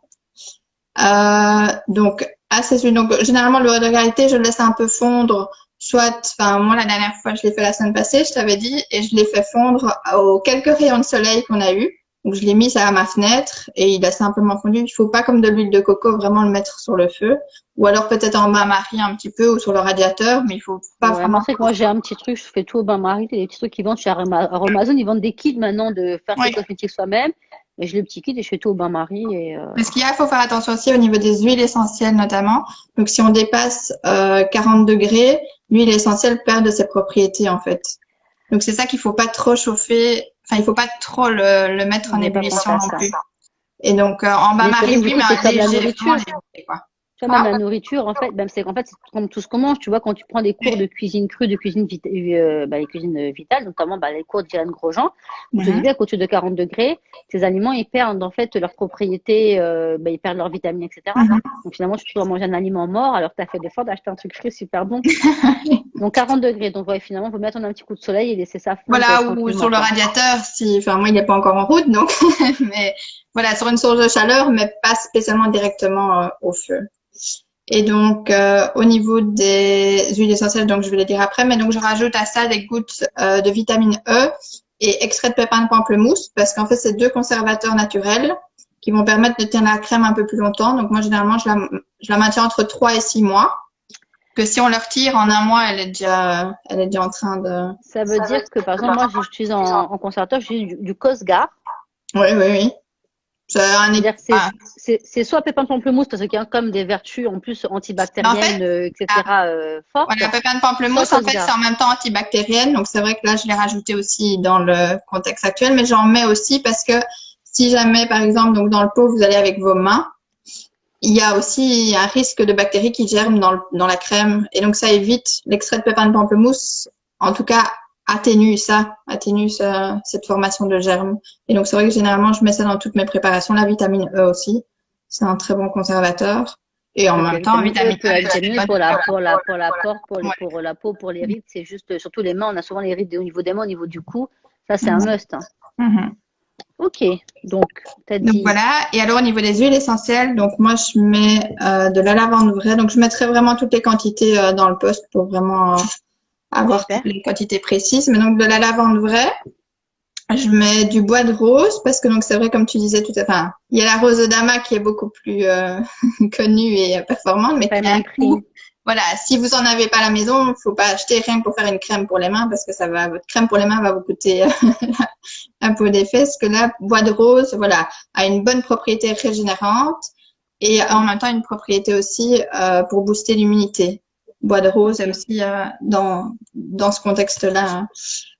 Donc, assez sûr. Donc, généralement, le de qualité, je le laisse un peu fondre. Enfin, moi, la dernière fois, je l'ai fait la semaine passée, je t'avais dit, et je l'ai fait fondre aux quelques rayons de soleil qu'on a eu. Donc, je l'ai mis ça à ma fenêtre et il a simplement fondu. Il faut pas, comme de l'huile de coco, vraiment le mettre sur le feu. Ou alors peut-être en bain-marie un petit peu ou sur le radiateur, mais il faut pas Ouais, moi, vraiment. c'est que moi, j'ai un petit truc, je fais tout au bain-marie. Il y a des petits trucs qui vendent chez Amazon. Ils vendent des kits maintenant de faire ses Oui. cosmétiques soi-même. Mais j'ai le petit kit et je fais tout au bain-marie. Mais ce qu'il y a, il faut faire attention aussi au niveau des huiles essentielles notamment. Donc, si on dépasse 40 degrés, l'huile essentielle perd de ses propriétés en fait. Donc, c'est ça qu'il faut pas trop chauffer. Enfin, il faut pas trop le mettre en J'ai pas ébullition pensé à non ça. plus. Et donc, en Mais c'est bain-marie, vrai que du oui, coup, mais c'est un comme la léger, vraiment nourriture. léger, quoi. Tu vois, même Ah, la nourriture, en fait, même c'est en fait, c'est comme tout ce qu'on mange. Tu vois, quand tu prends des cours de cuisine crue, de cuisine les cuisines vitales, notamment les cours d'Irène Grosjean, où je te dis mhm, bien qu'au-dessus de 40 degrés, ces aliments, ils perdent en fait leurs propriétés, ils perdent leurs vitamines, etc. mhm. Donc finalement, tu dois manger un aliment mort alors que tu as fait l'effort d'acheter un truc frais super bon. Donc 40 degrés. Donc ouais, finalement, il faut mettre un petit coup de soleil et laisser ça fondre Voilà, ou sur tranquillement, le quoi. radiateur, si, enfin, moi, il n'est pas encore en route, donc, mais voilà, sur une source de chaleur, mais pas spécialement directement au feu. Et donc, au niveau des huiles essentielles, donc je vais les dire après, mais donc je rajoute à ça des gouttes de vitamine E et extrait de pépins de pamplemousse, parce qu'en fait, c'est deux conservateurs naturels qui vont permettre de tenir la crème un peu plus longtemps. Donc moi, généralement, je la maintiens entre 3 et 6 mois. Que si on le retire en un mois, elle est déjà en train de. Ça veut dire que, par exemple, moi, j'utilise en conservateur, j'utilise du Cosgar. Oui, oui, oui. C'est un C'est-à-dire que ah. c'est soit pépins de pamplemousse, parce qu'il y a comme des vertus en plus Mais en fait, antibactériennes, ah, etc., fortes, voilà, pépins de soit pamplemousse, en fait, c'est Cosgar. en même temps antibactérienne. Donc, c'est vrai que là, je l'ai rajouté aussi dans le contexte actuel, mais j'en mets aussi parce que si jamais, par exemple, donc dans le pot, vous allez avec vos mains, il y a aussi un risque de bactéries qui germent dans la crème. Et donc, ça évite l'extrait de pépins de pamplemousse. En tout cas, atténue cette formation de germes. Et donc, c'est vrai que généralement, je mets ça dans toutes mes préparations. La vitamine E aussi. C'est un très bon conservateur. Et en Donc même temps, vitamine E, la c'est vitamine une E bonne pour la peau, ouais. pour la peau, pour les rides, c'est juste, surtout les mains, on a souvent les rides au niveau des mains, au niveau du cou. Ça, c'est un Mhm. must, hein. Mhm. Ok, donc, t'as Donc dit, voilà. Et alors au niveau des huiles essentielles, donc moi je mets de la lavande vraie. Donc je mettrai vraiment toutes les quantités dans le post pour vraiment avoir toutes super. les quantités précises. Mais donc de la lavande vraie, je mets du bois de rose parce que donc c'est vrai comme tu disais tout à l'heure, enfin, il y a la rose de Dama qui est beaucoup plus connue et performante, C'est mais pas le qui a un même coût. prix. Voilà, si vous en avez pas à la maison, faut pas acheter rien que pour faire une crème pour les mains parce que votre crème pour les mains va vous coûter un peu d'effet. Parce que là, bois de rose, voilà, a une bonne propriété régénérante et en même temps une propriété aussi pour booster l'immunité. Bois de rose est Ok. aussi dans ce contexte-là, hein.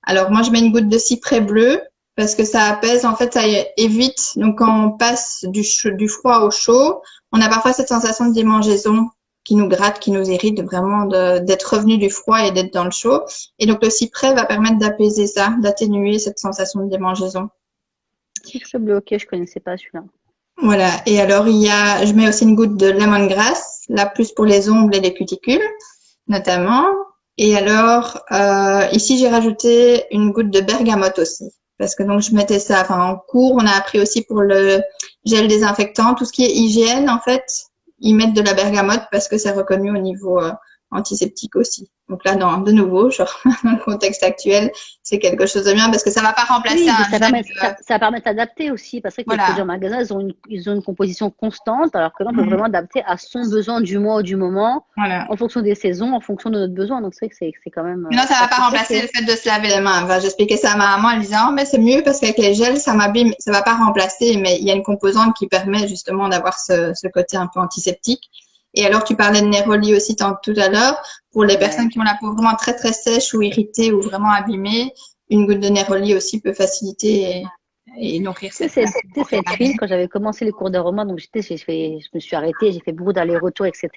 Alors moi, je mets une goutte de cyprès bleu parce que ça apaise, en fait, ça évite. Donc quand on passe du froid au chaud, on a parfois cette sensation de démangeaison qui nous gratte, qui nous irrite vraiment d'être revenu du froid et d'être dans le chaud. Et donc le cyprès va permettre d'apaiser ça, d'atténuer cette sensation de démangeaison. Cyprès bleu, ok, je connaissais pas celui-là. Voilà. Et alors je mets aussi une goutte de lemongrass, là plus pour les ongles et les cuticules, notamment. Et alors ici j'ai rajouté une goutte de bergamote aussi, parce que donc je mettais ça. Enfin en cours, on a appris aussi pour le gel désinfectant, tout ce qui est hygiène en fait, ils mettent de la bergamote parce que c'est reconnu au niveau antiseptique aussi. Donc là, de nouveau, genre, dans le contexte actuel, c'est quelque chose de bien parce que ça va pas remplacer Oui, mais un gel. ça permet d'adapter aussi, parce que les produits Voilà, en magasin, ils ont une composition constante, alors que là, on peut vraiment adapter à son besoin du mois ou du moment, voilà. en fonction des saisons, en fonction de notre besoin. Donc, c'est vrai que c'est quand même Mais non, ça va pas pratique. remplacer le Ok. fait de se laver les mains. Enfin, j'expliquais ça à ma maman, elle disait, oh, mais c'est mieux parce qu'avec les gels, ça m'abîme. Ça va pas remplacer, mais il y a une composante qui permet justement d'avoir ce côté un peu antiseptique. Et alors, tu parlais de néroli aussi tout à l'heure. Pour les personnes Ouais. qui ont la peau vraiment très, très sèche ou irritée ou vraiment abîmée, une goutte de néroli aussi peut faciliter et nourrir C'est cette cette, femme c'est pour cette réparer. huile, quand j'avais commencé les cours d'aroma, donc je me suis arrêtée, j'ai fait beaucoup d'allers-retours, etc.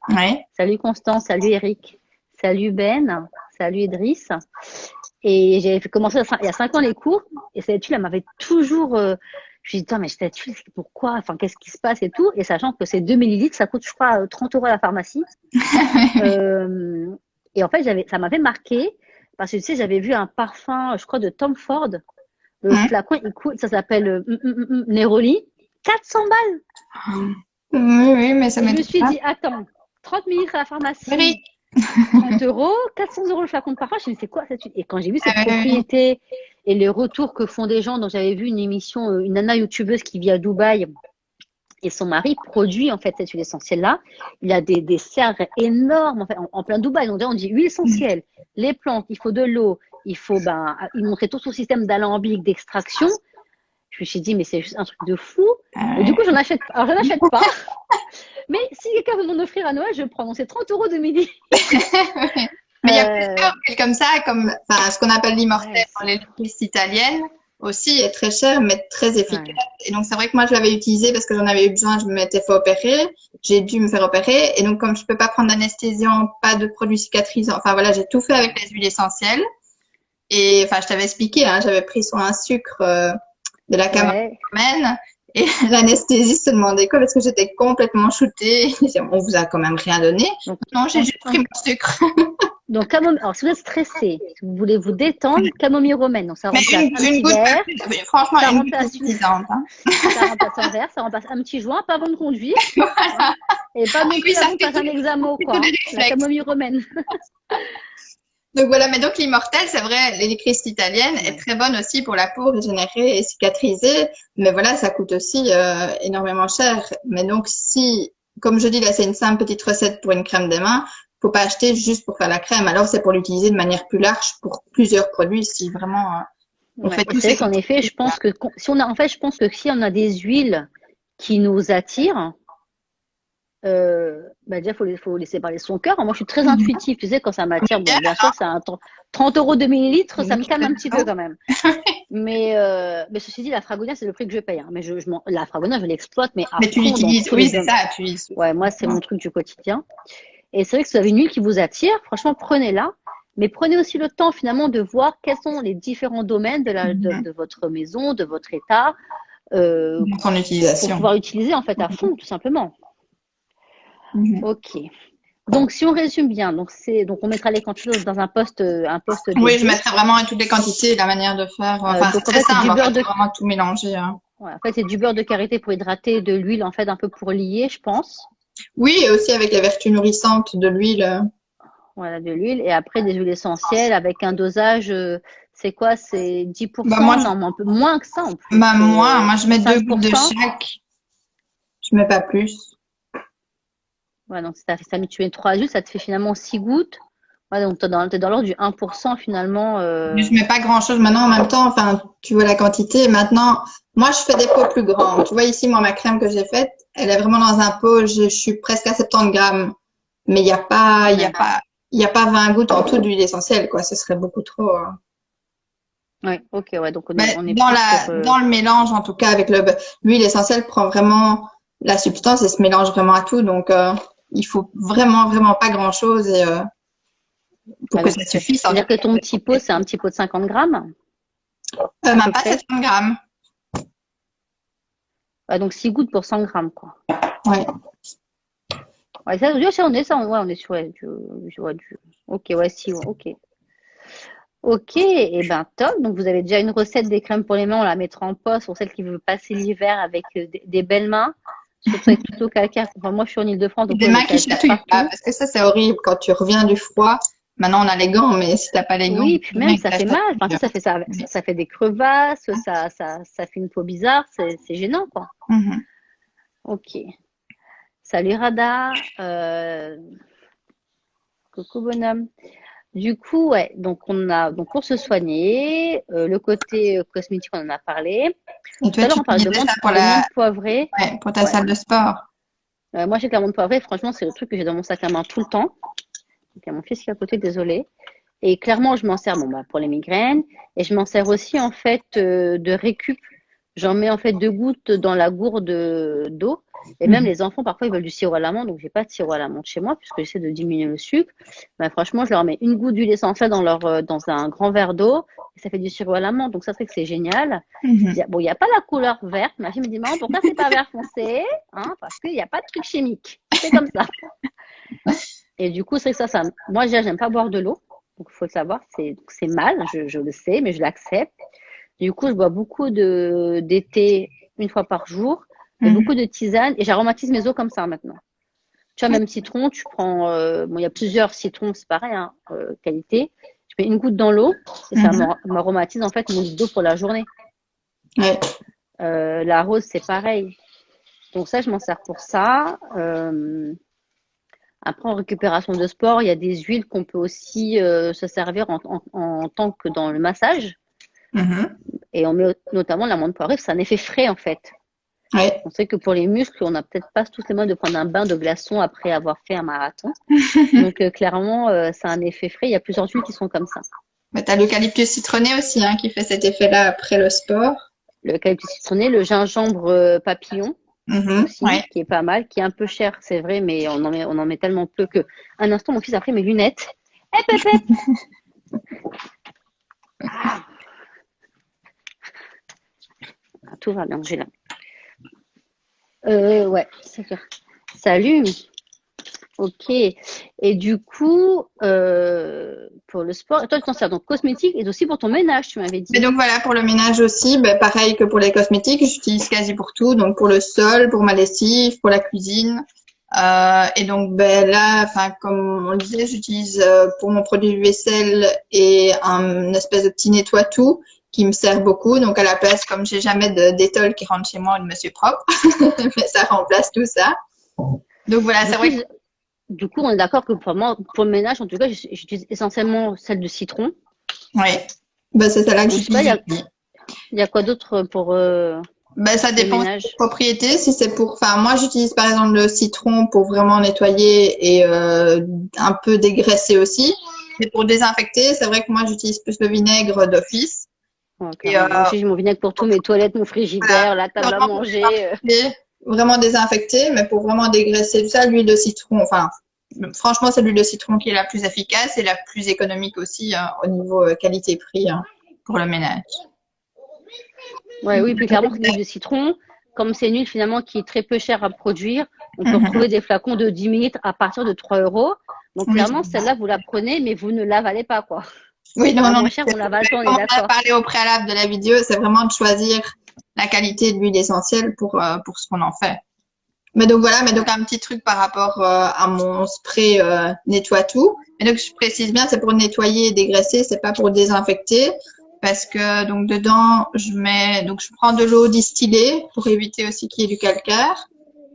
Ouais. Salut Constance, salut Eric, salut Ben, salut Idriss. Et j'avais fait commencer il y a 5 ans les cours, et cette huile, elle m'avait toujours. Je me suis dit, mais cette huile, pourquoi? Enfin, qu'est-ce qui se passe et tout? Et sachant que c'est 2 millilitres, ça coûte, je crois, 30 € à la pharmacie. Euh, et en fait, ça m'avait marqué, parce que tu sais, j'avais vu un parfum, je crois, de Tom Ford. Le Hein. flacon, il coûte, ça s'appelle Neroli, 400 balles. Oui, oui, mais ça Et je me m'étonne suis pas. dit, attends, 30 millilitres à la pharmacie, Oui. 30 euros, 400 € le flacon de parfum. Je me suis dit, c'est quoi cette huile? Et quand j'ai vu ses Oui. propriétés et les retours que font des gens, donc j'avais vu une émission, une nana youtubeuse qui vit à Dubaï, et son mari produit en fait cette huile essentielle-là. Il a des serres énormes en plein Dubaï. Donc on dit huile essentielle, les plantes, il faut de l'eau, il montrait tout son système d'alambic, d'extraction. Je me suis dit, mais c'est juste un truc de fou. Et du Ouais. coup, j'en achète. Alors, je n'achète pas. Mais si quelqu'un veut m'en offrir à Noël, je prends. Donc, c'est 30 € de midi. Mais il y a Euh, plusieurs huiles comme ça, comme enfin, ce qu'on appelle l'immortel ouais, dans les l'épice italienne aussi est très cher mais très efficace. ouais. Et donc c'est vrai que moi je l'avais utilisé parce que j'en avais eu besoin, je m'étais fait opérer, j'ai dû me faire opérer et donc comme je peux pas prendre d'anesthésiant, pas de produits cicatrisants, enfin voilà, j'ai tout fait avec les huiles essentielles. Et enfin je t'avais expliqué, hein, j'avais pris sur un sucre de la camomille Ouais. romaine et l'anesthésiste se demandait quoi parce que j'étais complètement shootée. Il disait, on vous a quand même rien donné. Donc, Non, j'ai juste pris mon sucre. alors, si vous êtes stressé, si vous voulez vous détendre, camomille romaine. Donc, ça Mais remplace un une petit goutte, verre, franchement, ça une goutte est remplace suffisante. Hein. ça remplace un verre, ça remplace un petit joint, pas avant de conduire. Hein, et pas Ah non oui, plus ça avant de fait passer un examen, plutôt quoi. des Hein. La réflexes. camomille romaine. Donc voilà, mais donc l'immortel, c'est vrai, l'électrice italienne est Ouais. très bonne aussi pour la peau régénérer et cicatriser, mais voilà, ça coûte aussi énormément cher. Mais donc si, comme je dis là, c'est une simple petite recette pour une crème des mains, faut pas acheter juste pour faire la crème. Alors c'est pour l'utiliser de manière plus large pour plusieurs produits si vraiment on Ouais. fait Et tous c'est ces vrai qu'en effet, quantités. je pense que si on a, en fait, je pense que si on a des huiles qui nous attirent, déjà, faut laisser parler son cœur. Moi, je suis très intuitive. Tu sais, quand ça m'attire, bon, bien sûr, c'est 30 € de millilitres, ça me calme un petit peu quand même. Mais ceci dit, la fragonia, c'est le prix que je paye. Hein. Mais la fragonia, je l'exploite, mais à Mais tu fond dans l'utilises, tous oui, les c'est domaines. ça, tu l'utilises. Ouais, moi, c'est mon truc du quotidien. Et c'est vrai que si vous avez une huile qui vous attire, franchement, prenez-la. Mais prenez aussi le temps, finalement, de voir quels sont les différents domaines de votre maison, de votre état, Son pour utilisation. pouvoir utiliser, en fait, à fond, tout simplement. Mhm. Ok. Donc, si on résume bien, donc on mettra les quantités dans un poste Oui, je dédié. mettrai vraiment toutes les quantités, la manière de faire. Enfin, c'est Donc, en très fait, c'est simple, du en fait, beurre faut de, vraiment tout mélanger. Hein. ouais, en fait, c'est du beurre de karité pour hydrater, de l'huile, en fait, un peu pour lier, je pense. Oui, et aussi avec les vertus nourrissantes de l'huile. Voilà, de l'huile. Et après, des huiles essentielles avec un dosage, c'est quoi? C'est Bah 10%? moi, Non, mais un peu moins que ça en plus. bah C'est moi, je mets 2 gouttes de 5%. chaque. Je mets pas plus. Ouais, donc si ça mis, tu mets 3 huiles, ça te fait finalement 6 gouttes. Ouais, donc t'es dans l'ordre du 1% finalement. Je mets pas grand-chose maintenant. En même temps, enfin, tu vois la quantité. Maintenant, moi, je fais des pots plus grands. Tu vois ici, moi, ma crème que j'ai faite, elle est vraiment dans un pot. Je suis presque à 70 grammes. Mais Ouais, il y a pas 20 gouttes en tout d'huile essentielle, quoi. Ce serait beaucoup trop. Hein. ouais, ok, ouais, donc Mais on est plus sur. dans le mélange, en tout cas, avec l'huile essentielle prend vraiment la substance et se mélange vraiment à tout. Donc, il faut vraiment, vraiment pas grand-chose et pour Ouais, que donc ça suffise. En tout c'est-à-dire que cas. ton petit pot, c'est un petit pot de 50 grammes, à Même peu pas près. 700 grammes. Ouais, donc 6 gouttes pour 100 grammes, quoi. Ouais. Ouais, on est sur ok, ouais, si, ouais, ok. Ok, et ben top. Donc vous avez déjà une recette des crèmes pour les mains, on la mettra en poste pour celles qui veulent passer l'hiver avec des belles mains, surtout avec plutôt calcaire. Enfin, moi je suis en Île-de-France, donc Des on a mains des qui calcaires chatouillent pas, partout. parce que ça, c'est horrible quand tu reviens du froid. Maintenant, on a les gants, mais si t'as pas les gants, Oui, puis c'est même bien que ça ça fait mal. chatouille. Enfin, tu sais, ça fait des crevasses, ça fait une peau bizarre, c'est gênant, quoi. Mhm. Ok. Salut Rada, coucou bonhomme. Du coup, ouais, donc pour se soigner, le côté cosmétique, on en a parlé. Et Tout toi, à l'heure, tu on parlait utilisais ça pour de menthe poivrée. ouais, pour ta Ouais. salle de sport. Moi, j'ai de la menthe poivrée. Franchement, c'est le truc que j'ai dans mon sac à main tout le temps. Donc, il y a mon fils qui est à côté, désolé. Et clairement, je m'en sers pour les migraines. Et je m'en sers aussi, en fait, de récup. J'en mets en fait 2 gouttes dans la gourde d'eau. Et même les enfants, parfois, ils veulent du sirop à l'amande. Donc, j'ai pas de sirop à l'amande chez moi puisque j'essaie de diminuer le sucre. Mais franchement, je leur mets 1 goutte d'huile essentielle dans un grand verre d'eau. Et ça fait du sirop à l'amande. Donc, ça fait que c'est génial. Bon, il n'y a pas la couleur verte. Ma fille me dit, maman, pourquoi c'est pas vert foncé? Parce qu'il n'y a pas de truc chimique. C'est comme ça. Et du coup, c'est que ça. Moi, déjà, j'aime pas boire de l'eau. Donc, il faut le savoir. C'est mal. Je le sais, mais je l'accepte. Du coup, je bois beaucoup d'été 1 fois par jour et beaucoup de tisane et j'aromatise mes eaux comme ça maintenant. Tu vois, même citron, tu prends, il y a plusieurs citrons, c'est pareil, hein, qualité. Je mets 1 goutte dans l'eau et ça m'aromatise en fait mon lit d'eau pour la journée. Ouais. La rose, c'est pareil. Donc ça, je m'en sers pour ça. Après, en récupération de sport, il y a des huiles qu'on peut aussi se servir en tant que dans le massage. Et on met notamment l'amande poivrée, c'est un effet frais en fait. Ouais. On sait que pour les muscles, on n'a peut-être pas tous les moyens de prendre un bain de glaçons après avoir fait un marathon. Donc clairement, ça a un effet frais. Il y a plusieurs huiles qui sont comme ça. Mais t'as l'eucalyptus citronné aussi, hein, qui fait cet effet-là après le sport. L'eucalyptus citronné, le gingembre papillon aussi, Ouais. qui est pas mal, qui est un peu cher, c'est vrai, mais on en met tellement peu que un instant, mon fils a pris mes lunettes. Hep, hep, hep. Tout va bien, j'ai là. Ouais, c'est clair. Salut. Ok. Et du coup, pour le sport, toi, tu t'en sers donc cosmétique et aussi pour ton ménage, tu m'avais dit. Et donc voilà, pour le ménage aussi, pareil que pour les cosmétiques, j'utilise quasi pour tout. Donc pour le sol, pour ma lessive, pour la cuisine. Et donc là, enfin comme on le disait, j'utilise pour mon produit de vaisselle et une espèce de petit nettoie-tout qui me sert beaucoup. Donc à la place, comme j'ai jamais de Détol qui rentre chez moi ou de Monsieur Propre, mais ça remplace tout ça. Donc voilà, c'est vrai. Du coup, on est d'accord que pour moi, pour le ménage, en tout cas, j'utilise essentiellement celle de citron. Oui, c'est celle-là que j'utilise. Il y a quoi d'autre pour ça dépend des propriétés. Si c'est pour, enfin, moi, j'utilise par exemple le citron pour vraiment nettoyer et un peu dégraisser aussi. Mais pour désinfecter, c'est vrai que moi, j'utilise plus le vinaigre d'office. Okay. Moi aussi, j'ai mon vinaigre pour tout, mes toilettes, mon frigidaire, la table à manger. Vraiment désinfecter, mais pour vraiment dégraisser tout ça, l'huile de citron, enfin, franchement, c'est l'huile de citron qui est la plus efficace et la plus économique aussi au niveau qualité-prix pour le ménage. Ouais, oui, puis clairement, l'huile de citron, comme c'est une huile finalement qui est très peu chère à produire, on peut retrouver des flacons de 10 ml à partir de 3 €. Donc clairement, celle-là, vous la prenez, mais vous ne l'avalez pas, quoi. Oui, non, moins cher, on l'avale pas, on est d'accord. On a parlé au préalable de la vidéo, c'est vraiment de choisir la qualité de l'huile essentielle pour ce qu'on en fait. Mais donc voilà, mais donc un petit truc par rapport à mon spray nettoie tout. Et donc je précise bien, c'est pour nettoyer et dégraisser, c'est pas pour désinfecter, parce que donc dedans je prends de l'eau distillée pour éviter aussi qu'il y ait du calcaire.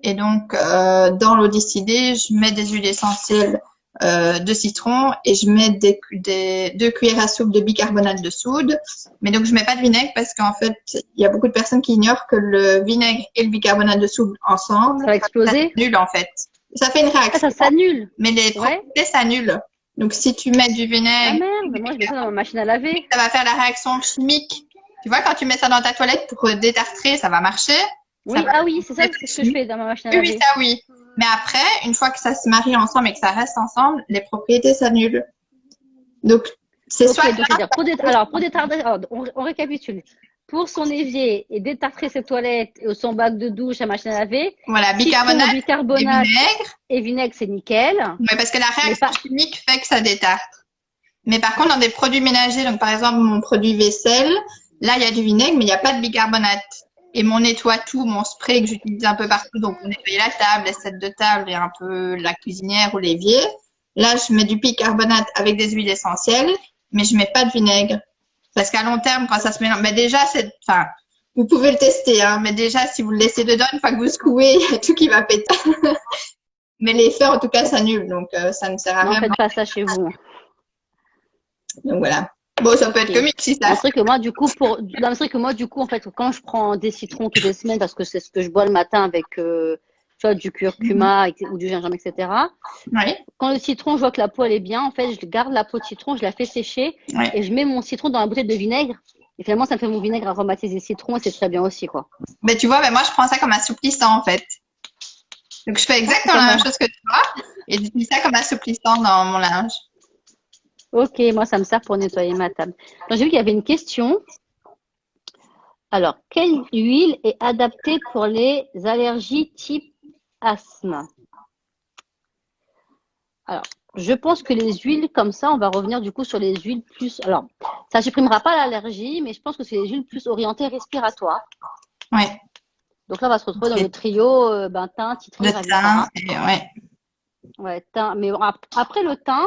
Et donc dans l'eau distillée, je mets des huiles essentielles de citron et je mets 2 cuillères à soupe de bicarbonate de soude. Mais donc, je mets pas de vinaigre parce qu'en fait, il y a beaucoup de personnes qui ignorent que le vinaigre et le bicarbonate de soude ensemble, ça va exploser. Ça s'annule en fait. Ça fait une réaction. Ça s'annule. Mais les propriétés s'annulent. Donc, si tu mets du vinaigre. Ah merde, moi je mets ça dans ma machine à laver. Ça va faire la réaction chimique. Tu vois, quand tu mets ça dans ta toilette pour détartrer, ça va marcher. Oui, oui, c'est ça, c'est ce que je fais dans ma machine à laver. Oui, ça oui. Mais après, une fois que ça se marie ensemble et que ça reste ensemble, les propriétés s'annulent. Donc, c'est soit. Alors, pour détartrer, on récapitule. Pour son évier et détartrer ses toilettes et son bac de douche, sa machine à laver. Voilà, bicarbonate et vinaigre, c'est nickel. Mais parce que la réaction chimique fait que ça détartre. Mais par contre, dans des produits ménagers, donc par exemple mon produit vaisselle, là, il y a du vinaigre, mais il n'y a pas de bicarbonate. Et mon nettoie-tout, mon spray que j'utilise un peu partout, donc pour nettoyer la table, les sets de table et un peu la cuisinière ou l'évier. Là, je mets du bicarbonate avec des huiles essentielles, mais je mets pas de vinaigre. Parce qu'à long terme, quand ça se mélange, mais déjà, vous pouvez le tester, hein, mais déjà, si vous le laissez dedans, une fois que vous secouez, il y a tout qui va péter. Mais l'effet, en tout cas, s'annule, donc ça ne sert à rien. Ne faites pas ça chez vous. Donc voilà. Bon, ça peut être comique si ça. C'est vrai que moi, du coup, en fait, quand je prends des citrons toutes les semaines, parce que c'est ce que je bois le matin avec, tu vois, du curcuma ou du gingembre, etc. Oui. Quand le citron, je vois que la peau elle est bien, en fait, je garde la peau de citron, je la fais sécher et je mets mon citron dans la bouteille de vinaigre Et finalement, ça me fait mon vinaigre aromatisé citron et c'est très bien aussi, quoi. Mais tu vois, ben moi, je prends ça comme assouplissant, en fait. Donc, je fais Ah, c'est exactement pas la même mal. chose que toi et j'utilise ça comme assouplissant dans mon linge. Ok, moi, ça me sert pour nettoyer ma table. Donc, j'ai vu qu'il y avait une question. Alors, quelle huile est adaptée pour les allergies type asthme? Alors, je pense que les huiles comme ça, on va revenir du coup sur les huiles plus. Alors, ça supprimera pas l'allergie, mais je pense que c'est les huiles plus orientées respiratoires. Ouais. Donc là, on va se retrouver dans Ok. le trio thym, Le citron, thym, ravissara. et ouais. Ouais, thym. Mais après le thym,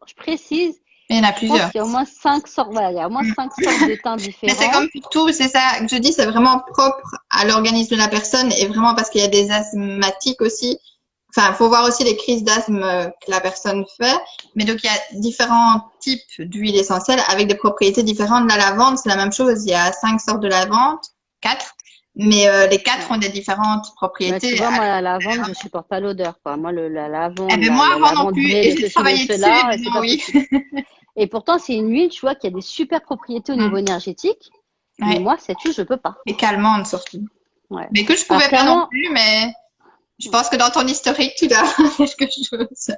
je précise, Il y en a je pense plusieurs. qu'il y a au moins 5 sortes. Voilà, il y a au moins 5 sortes de thym Mais c'est différents. comme pour tout, c'est ça que je dis, c'est vraiment propre à l'organisme de la personne et vraiment parce qu'il y a des asthmatiques aussi. Enfin, il faut voir aussi les crises d'asthme que la personne fait. Mais donc, il y a différents types d'huiles essentielles avec des propriétés différentes. La lavande, c'est la même chose. Il y a 5 sortes de lavande, 4. Mais les 4 Ouais. ont des différentes Mais tu propriétés. vois, moi, la lavande, je supporte pas l'odeur, quoi. Moi, la Eh lavande, ben moi, la avant non lavande plus. vraie Et de j'ai ceci, de travaillé dessus et cela, c'est maintenant, pas oui. possible. Et pourtant, c'est une huile, tu vois, qui a des super propriétés au niveau Mm. énergétique. Mais Ouais. moi, cette huile, je peux pas. Et calmante surtout. Ouais. Mais que je Alors, pouvais pas non clairement, plus, mais je pense que dans ton historique, tu dois avoir quelque chose. ouais,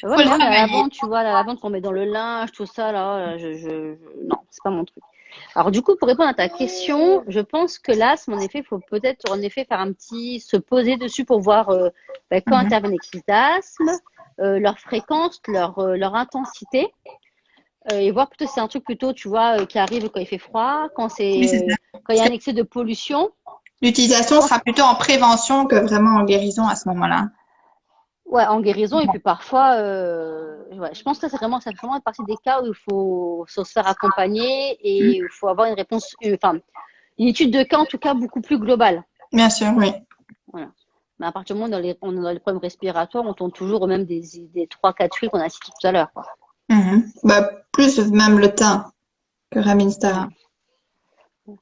Faut le moi, mais la travailler. lavande, tu vois, la lavande qu'on met dans le linge, tout ça, là, non, c'est pas mon truc. Alors, du coup, pour répondre à ta question, je pense que l'asthme, en effet, il faut peut-être, en effet, se poser dessus pour voir quand Mhm. interviennent les crises d'asthme, leur fréquence, leur intensité. Et voir plutôt si c'est un truc plutôt, tu vois, qui arrive quand il fait froid, Oui, c'est ça. quand il y Parce a que un excès de pollution. Je l'utilisation pense, sera plutôt en prévention que vraiment en guérison à ce moment-là. ouais, en guérison. Et puis parfois, ouais, je pense que ça fait vraiment partie des cas où il faut se faire accompagner Mm. et il faut avoir une réponse, enfin, une étude de cas en tout cas beaucoup plus globale. Bien sûr, oui. Voilà. Mais à partir du moment où on est dans les problèmes respiratoires, on tourne toujours au même des 3-4 huiles qu'on a citées tout à l'heure, quoi. Mhm. Bah, plus même le thym que Raminstara. Ouais.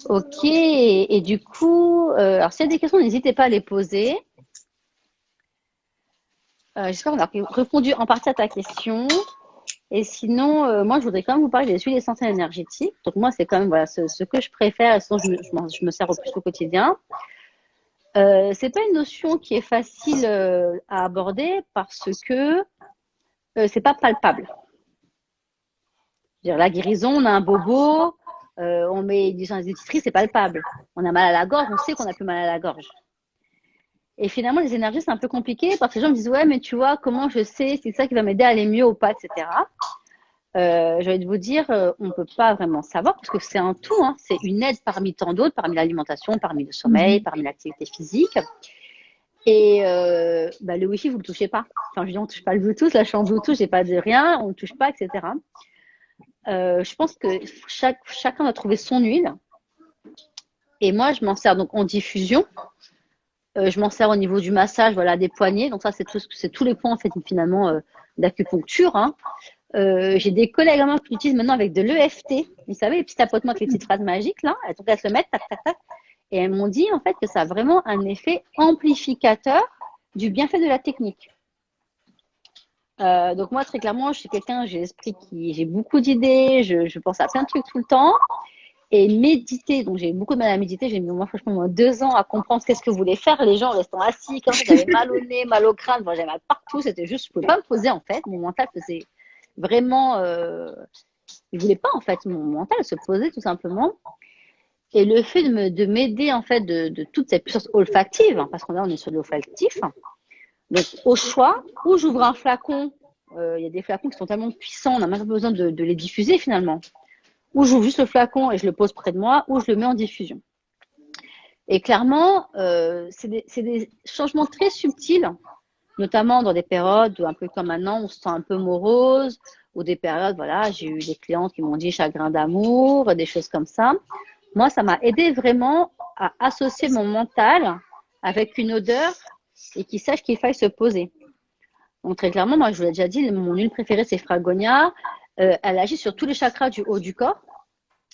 Ok, et du coup, alors s'il y a des questions, n'hésitez pas à les poser. J'espère qu'on a répondu en partie à ta question. Et sinon, moi, je voudrais quand même vous parler des huiles essentielles énergétiques. Donc moi, c'est quand même voilà, ce que je préfère et ce dont je me sers au plus au quotidien. C'est pas une notion qui est facile à aborder parce que c'est pas palpable. Je veux dire, la guérison, on a un bobo, on met des épiceries, c'est palpable. On a mal à la gorge, on sait qu'on a plus mal à la gorge. Et finalement, les énergies, c'est un peu compliqué parce que les gens me disent, ouais, mais tu vois, comment je sais, c'est ça qui va m'aider à aller mieux ou pas, etc. J'ai envie de vous dire, on ne peut pas vraiment savoir parce que c'est un tout, hein. C'est une aide parmi tant d'autres, parmi l'alimentation, parmi le sommeil, Mhm. parmi l'activité physique. Et le Wi-Fi, vous ne le touchez pas. Enfin, je veux dire, on ne touche pas le Bluetooth, la chambre Bluetooth, j'ai pas de rien, on ne touche pas, etc. Je pense que chacun doit trouver son huile. Et moi, je m'en sers donc en diffusion. Je m'en sers au niveau du massage, voilà, des poignets. Donc ça, c'est tous les points en fait finalement d'acupuncture, hein. J'ai des collègues à moi qui l'utilisent maintenant avec de l'EFT. Vous savez, les petits tapotements avec les petites phrases magiques, là. Elles se le mettre, tac, tac, tac. Et elles m'ont dit, en fait, que ça a vraiment un effet amplificateur du bienfait de la technique. Donc moi, très clairement, je suis quelqu'un, j'ai beaucoup d'idées, je pense à plein de trucs tout le temps. Et méditer, donc j'ai beaucoup de mal à méditer, j'ai mis moi franchement moins 2 ans à comprendre qu'est-ce que voulaient faire les gens en restant assis, comme ça j'avais mal au nez, mal au crâne, j'avais mal partout, c'était juste, je pouvais pas me poser en fait, mon mental faisait vraiment, je voulais pas en fait, mon mental se posait tout simplement. Et le fait de m'aider en fait de toute cette puissance olfactive, hein, parce qu'on est sur l'olfactif, donc au choix, où j'ouvre un flacon, il y a des flacons qui sont tellement puissants, on n'a même pas besoin de les diffuser finalement. Ou j'ouvre juste le flacon et je le pose près de moi, ou je le mets en diffusion. Et clairement, c'est des changements très subtils, notamment dans des périodes un peu comme maintenant, on se sent un peu morose, ou des périodes, voilà, j'ai eu des clientes qui m'ont dit chagrin d'amour, des choses comme ça. Moi, ça m'a aidé vraiment à associer mon mental avec une odeur et qu'il sache qu'il faille se poser. Donc très clairement, moi, je vous l'ai déjà dit, mon huile préférée, c'est Fragonia. Elle agit sur tous les chakras du haut du corps.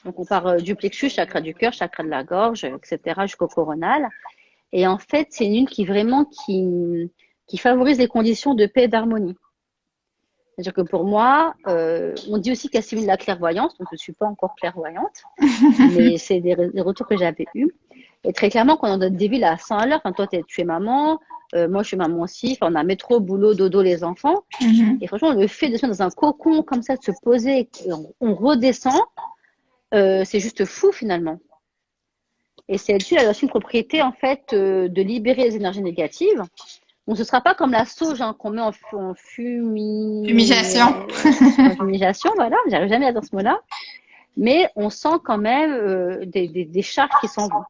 Donc, on part du plexus, chakra du cœur, chakra de la gorge, etc., jusqu'au coronal. Et en fait, c'est une huile qui favorise les conditions de paix et d'harmonie. C'est-à-dire que pour moi, on dit aussi qu'elle simule la clairvoyance, donc je ne suis pas encore clairvoyante, mais c'est des retours que j'avais eus. Et très clairement, quand on donne des villes à 100 à l'heure, enfin, toi, tu es maman, moi, je suis maman aussi, enfin, on a métro, boulot, dodo, les enfants. Et franchement, le fait de se mettre dans un cocon comme ça, de se poser, et on redescend, c'est juste fou finalement. Et c'est là-dessus, elle a aussi une propriété, en fait, de libérer les énergies négatives. Bon, ce ne sera pas comme la sauge hein, qu'on met en Fumigation. fumigation, voilà, j'arrive jamais à dire ce mot-là. Mais on sent quand même des charges qui s'en vont.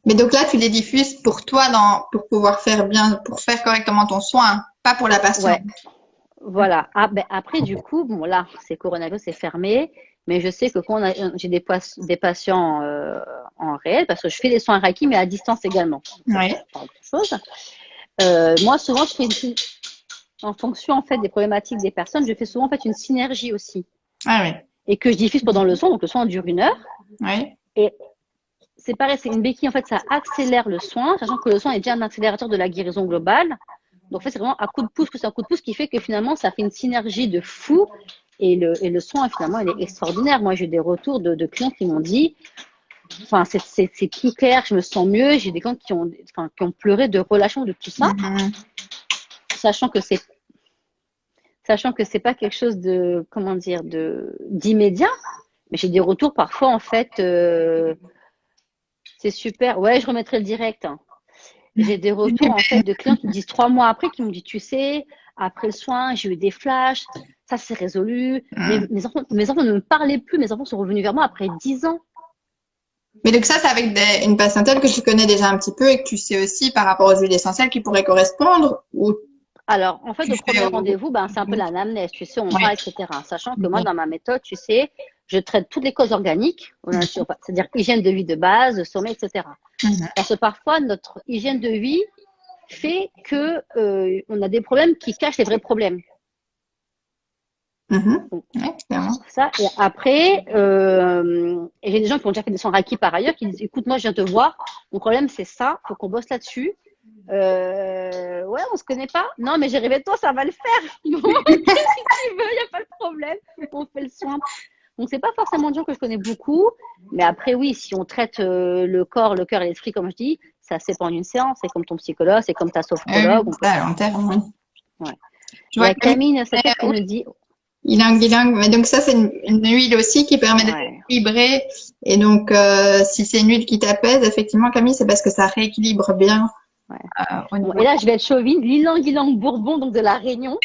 Mais donc là, tu les diffuses pour toi, pour pouvoir faire bien, pour faire correctement ton soin, pas pour la patiente. Ouais, voilà. Ah, ben, après, du coup, bon, là, c'est coronavirus, c'est fermé. Mais je sais que quand j'ai des patients en réel, parce que je fais des soins Reiki, mais à distance également. Oui. Pas autre chose. Moi, souvent, je fais en fonction en fait des problématiques des personnes, je fais souvent en fait une synergie aussi. Ah oui. Et que je diffuse pendant le soin, donc le soin dure 1 heure. Oui. Et c'est pareil, c'est une béquille, en fait, ça accélère le soin, sachant que le soin est déjà un accélérateur de la guérison globale. Donc, en fait, c'est vraiment un coup de pouce, c'est un coup de pouce qui fait que finalement, ça fait une synergie de fou. Et le soin, finalement, il est extraordinaire. Moi, j'ai eu des retours de clients qui m'ont dit, enfin, c'est plus clair, je me sens mieux. J'ai des clients qui ont pleuré de relâchement de tout ça, sachant que c'est pas quelque chose de, comment dire, d'immédiat. Mais j'ai des retours parfois, en fait, c'est super. Ouais, je remettrai le direct. Hein. J'ai des retours en fait de clients qui me disent 3 mois après, qui me disent, tu sais, après le soin, j'ai eu des flashs, ça c'est résolu. Mes enfants ne me parlaient plus, mes enfants sont revenus vers moi après 10 ans. Mais donc ça, c'est avec une patientèle que tu connais déjà un petit peu et que tu sais aussi par rapport aux huiles essentielles qui pourraient correspondre ou Alors, en fait, au premier rendez-vous, ben, c'est un peu l'anamnèse, tu sais, on parle, etc. Sachant que moi, dans ma méthode, tu sais, je traite toutes les causes organiques, c'est-à-dire hygiène de vie de base, sommeil, etc. Parce que parfois, notre hygiène de vie fait que on a des problèmes qui cachent les vrais problèmes. Ça, et après, et j'ai des gens qui ont déjà fait des soins Reiki par ailleurs qui disent, écoute, moi, je viens te voir, mon problème, c'est ça, faut qu'on bosse là-dessus. Ouais, on se connaît pas. Non, mais j'ai rêvé de toi, ça va le faire. Bon, si tu veux, il n'y a pas de problème. On fait le soin. Donc, c'est pas forcément des gens que je connais beaucoup. Mais après, oui, si on traite le corps, le cœur et l'esprit, comme je dis, ça c'est pas en une séance. C'est comme ton psychologue, c'est comme ta sophrologue. à long terme, oui. Ouais. Il y a Camille, ça qui me dit. Ilang. Mais donc ça, c'est une huile aussi qui permet d'équilibrer. Et donc, si c'est une huile qui t'apaise, effectivement, Camille, c'est parce que ça rééquilibre bien. Bon, et là, je vais être chauvine. L'Ilang Bourbon, donc de la Réunion,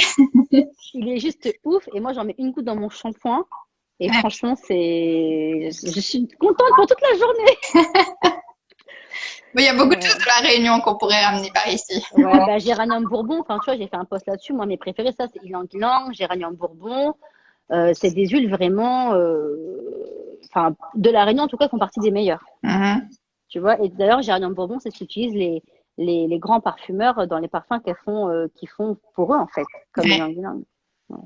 il est juste ouf. Et moi, j'en mets une goutte dans mon shampoing. Et franchement, je suis contente pour toute la journée. Il y a beaucoup de choses de la Réunion qu'on pourrait ramener par ici. Ouais, Géranium Bourbon, enfin, tu vois, j'ai fait un post là-dessus. Moi, mes préférés, ça, c'est Ylang Ylang, Géranium Bourbon. C'est des huiles vraiment, de la Réunion, en tout cas, font partie des meilleures. Tu vois, et d'ailleurs, Géranium Bourbon, c'est ce qu'utilisent les grands parfumeurs dans les parfums qu'ils font pour eux, en fait, comme Ylang Ylang. Ouais.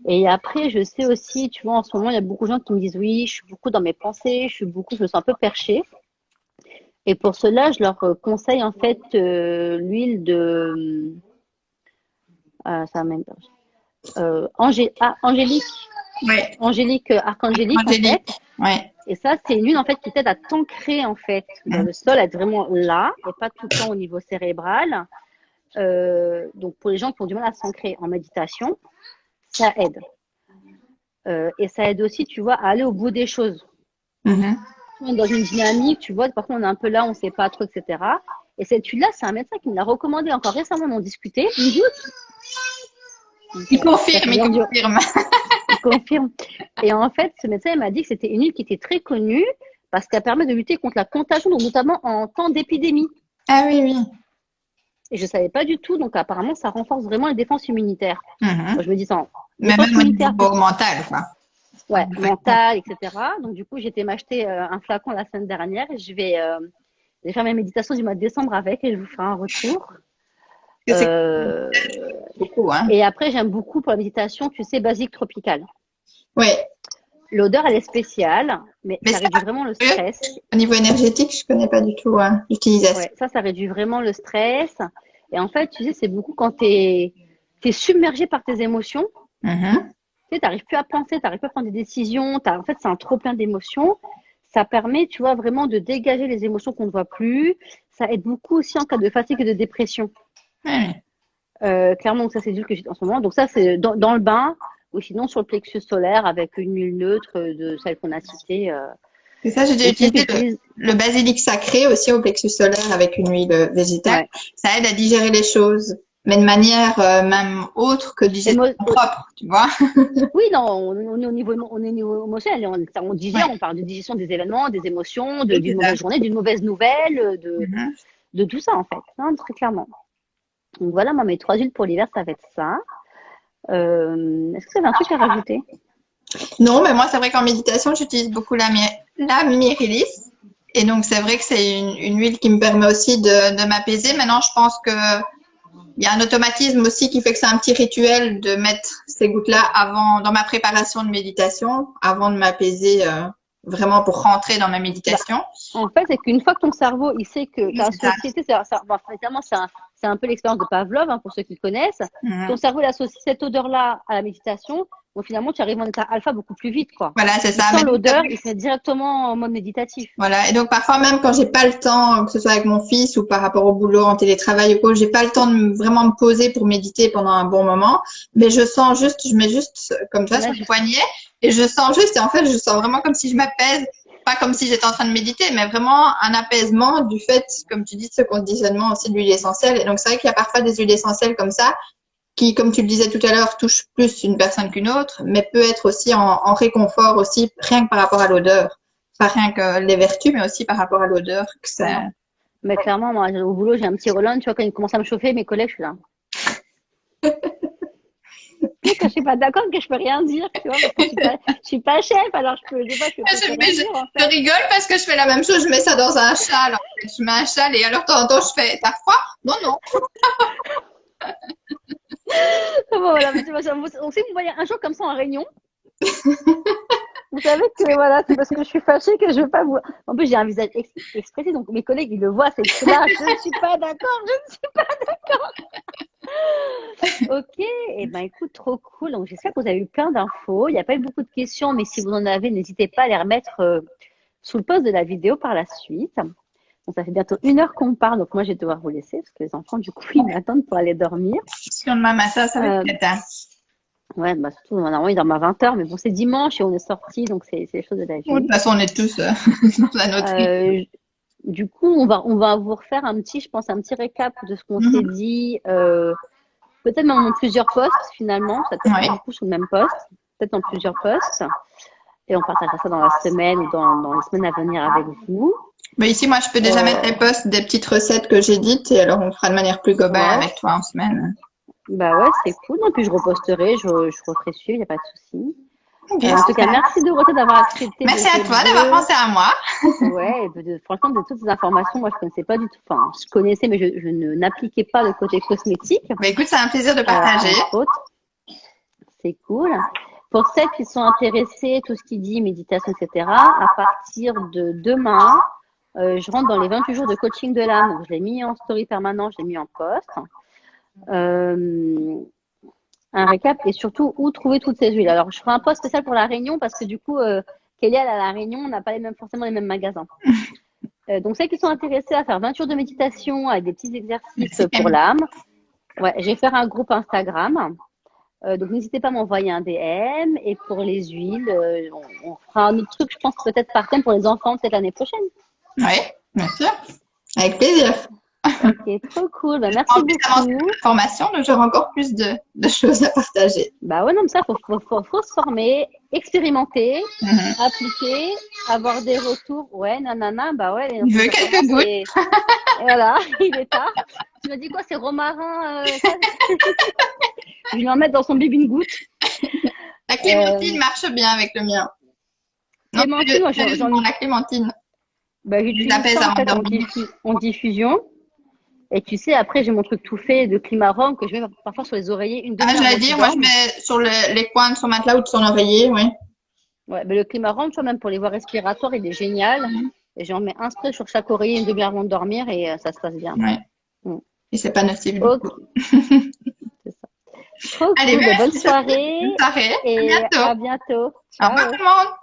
Et après, je sais aussi, tu vois, en ce moment, il y a beaucoup de gens qui me disent, oui, je suis beaucoup dans mes pensées, je me sens un peu perchée. Et pour cela, je leur conseille en fait l'huile de Angélique. Ouais. Angélique, archangélique en fait. Ouais. Et ça, c'est une huile en fait qui t'aide à t'ancrer en fait dans le sol, à être vraiment là et pas tout le temps au niveau cérébral. Donc pour les gens qui ont du mal à s'ancrer en méditation, ça aide. Et ça aide aussi, tu vois, à aller au bout des choses. On est dans une dynamique, tu vois, parfois on est un peu là, on ne sait pas trop, etc. Et cette huile-là, c'est un médecin qui me l'a recommandé encore récemment, on en discutait. Il confirme. Il confirme. Et en fait, ce médecin il m'a dit que c'était une huile qui était très connue parce qu'elle permet de lutter contre la contagion, donc notamment en temps d'épidémie. Ah oui, oui. Et je ne savais pas du tout, donc apparemment, ça renforce vraiment les défenses immunitaires. Moi, je me dis ça. Mais même au niveau mental, quoi. Ouais, mental, etc. Donc, du coup, j'ai été m'acheter un flacon la semaine dernière et je vais faire mes méditations du mois de décembre avec et je vous ferai un retour. Beaucoup, hein. Et après, j'aime beaucoup pour la méditation, tu sais, basique tropicale. Ouais. L'odeur, elle est spéciale, mais ça réduit vraiment le stress. Au niveau énergétique, je connais pas du tout l'utilisation. Ouais, ça réduit vraiment le stress. Et en fait, tu sais, c'est beaucoup quand tu es submergé par tes émotions. Mhm. Tu sais, t'arrives plus à penser, t'arrives plus à prendre des décisions. En fait, c'est un trop plein d'émotions. Ça permet, tu vois, vraiment de dégager les émotions qu'on ne voit plus. Ça aide beaucoup aussi en cas de fatigue et de dépression. Ouais. Clairement, donc ça, c'est l'huile que j'ai en ce moment. Donc ça, c'est dans le bain ou sinon sur le plexus solaire avec une huile neutre de celle qu'on a citée. C'est ça, j'ai déjà Et celle que utilisé j'utilise, le basilic sacré aussi au plexus solaire avec une huile végétale. ouais. Ça aide à digérer les choses, mais de manière même autre que digérer Émo- propre, tu vois. oui, non, on est au niveau, on est au niveau émotionnel. On digère, Ouais, on parle de digestion des événements, des émotions, oui, d'une c'est ça. mauvaise journée, d'une mauvaise nouvelle, Mhm. de tout ça en fait, hein, très clairement. Donc voilà, moi mes 3 huiles pour l'hiver, ça va être ça. Est-ce que vous avez un truc à rajouter? Non, mais moi, c'est vrai qu'en méditation, j'utilise beaucoup la myrrhilis. Et donc, c'est vrai que c'est une huile qui me permet aussi de m'apaiser. Maintenant, je pense que il y a un automatisme aussi qui fait que c'est un petit rituel de mettre ces gouttes-là avant, dans ma préparation de méditation, avant de m'apaiser vraiment pour rentrer dans ma Bah, méditation. en fait, c'est qu'une fois que ton cerveau, il sait que Oui, ta c'est ça. société, bon, finalement, c'est un peu l'expérience de Pavlov, hein, pour ceux qui connaissent. Ton Mhm. cerveau, il associe cette odeur-là à la méditation. Donc finalement, tu arrives en état alpha beaucoup plus vite, quoi. Voilà, c'est Il ça. sent Mais donc, l'odeur, il se met directement en mode méditatif. voilà. Et donc, parfois, même quand j'ai pas le temps, que ce soit avec mon fils ou par rapport au boulot en télétravail ou quoi, j'ai pas le temps de vraiment me poser pour méditer pendant un bon moment. Mais je sens juste, je mets juste comme ça On sur a le juste. poignet et je sens juste, et en fait, je sens vraiment comme si je m'apaise. Pas comme si j'étais en train de méditer, mais vraiment un apaisement du fait, comme tu dis, de ce conditionnement aussi de l'huile essentielle. Et donc, c'est vrai qu'il y a parfois des huiles essentielles comme ça qui, comme tu le disais tout à l'heure, touchent plus une personne qu'une autre, mais peut être aussi en réconfort aussi, rien que par rapport à l'odeur. Pas rien que les vertus, mais aussi par rapport à l'odeur. Que ça... Mais clairement, moi, au boulot, j'ai un petit Roland, tu vois, quand il commence à me chauffer, mes collègues, je suis là. Tu sais, quand je suis pas d'accord, que je peux rien dire, tu vois, parce que je suis pas chef, alors des fois, je peux Mais rien dire, en je fait. rigole parce que je fais la même chose, je mets ça dans un châle. En fait. Je mets un châle et alors de temps en temps, je fais, t'as froid? Non, non. Bon, voilà, mais tu vois, donc, si vous me voyez un jour comme ça en réunion, vous savez que voilà, c'est parce que je suis fâchée que je veux pas vous. En plus, j'ai un visage expressif, donc mes collègues, ils le voient, c'est là, je ne suis pas d'accord, je ne suis pas d'accord. Ok, et ben écoute, trop cool. Donc j'espère que vous avez eu plein d'infos. Il n'y a pas eu beaucoup de questions, mais si vous en avez, n'hésitez pas à les remettre sous le post de la vidéo par la suite. Bon, ça fait bientôt 1 heure qu'on parle, donc moi je vais devoir vous laisser parce que les enfants, du coup, ils m'attendent pour aller dormir. Si on demain matin, ça va être Euh, cata. ouais, bah surtout, normalement, ils dorment à 20 h, mais bon, c'est dimanche et on est sortis, donc c'est les choses de la De toute vie. façon, on est tous dans un autre rythme. Euh, du coup, on va vous refaire un petit, je pense, un petit récap de ce qu'on s'est Mhm. dit. Peut-être même en plusieurs posts finalement, ça peut-être Oui. pas beaucoup sur le même post, peut-être en plusieurs posts. Et on partagera ça dans la semaine ou dans les semaines à venir avec vous. Mais ici, moi, je peux déjà mettre les Euh, posts des petites recettes que j'ai dites et alors on fera de manière plus globale ouais, avec toi en semaine. bah ouais, c'est cool. Et puis je reposterai, je referai suivre, il n'y a pas de souci. Ok, En tout cas, super. merci Dorothée d'avoir accepté de Merci à jouer toi le d'avoir jeu. pensé à moi. Ouais, franchement, de toutes ces informations, moi je connaissais pas du tout. Enfin, je connaissais, mais je ne n'appliquais pas le côté cosmétique, Bah, écoute, c'est un plaisir de partager. entre autres. C'est cool. Pour celles qui sont intéressées, tout ce qui dit méditation, etc., à partir de demain, je rentre dans les 28 jours de coaching de l'âme. Donc, je l'ai mis en story permanent, je l'ai mis en post. Euh, un récap et surtout où trouver toutes ces huiles. Alors, je ferai un post spécial pour la Réunion parce que du coup, Kélia, à la Réunion, on n'a pas forcément les mêmes magasins. Donc, celles qui sont intéressées à faire 20 jours de méditation avec des petits exercices Merci pour Camille. l'âme, ouais, je vais faire un groupe Instagram. Donc n'hésitez pas à m'envoyer un DM. Et pour les huiles, on fera un autre truc, je pense peut-être par thème pour les enfants, peut-être l'année prochaine. Oui, bien sûr. Avec plaisir. Ok, trop cool. Bah, En merci plus, ça beaucoup. l'information, donc j'aurai encore plus de choses à partager. Bah ouais, non, mais ça, faut se former, expérimenter, Mhm. appliquer, avoir des retours. Ouais, nanana, bah ouais, les Je veux enseignements, quelques gouttes. et voilà, il est tard. Tu m'as dit quoi, c'est romarin, ça je vais en mettre dans son baby goutte. La Euh, clémentine marche bien avec le mien. Non, Clémentine, moi sérieusement, la clémentine. bah, Je j'utilise l'apaise ça en avant de fait dormir. en diffusion. Et tu sais, après, j'ai mon truc tout fait de Climarum que je mets parfois sur les oreillers une Ah, demi-heure j'allais avant qu'ils dire, moi, je dorment. mets sur les coins de son matelas ou de son oreiller, oui. Ouais, mais le Climarum, tu vois, même pour les voies respiratoires, il est génial. Et j'en mets un spray sur chaque oreiller une demi-heure avant de dormir et ça se passe bien. Ouais. Mm. Et c'est pas nocif du Ok, tout. c'est ça. Trop Allez, cool. Bonne merci, Sophie. soirée Bonne soirée. À et bientôt. à bientôt. Au revoir Ciao. tout le monde.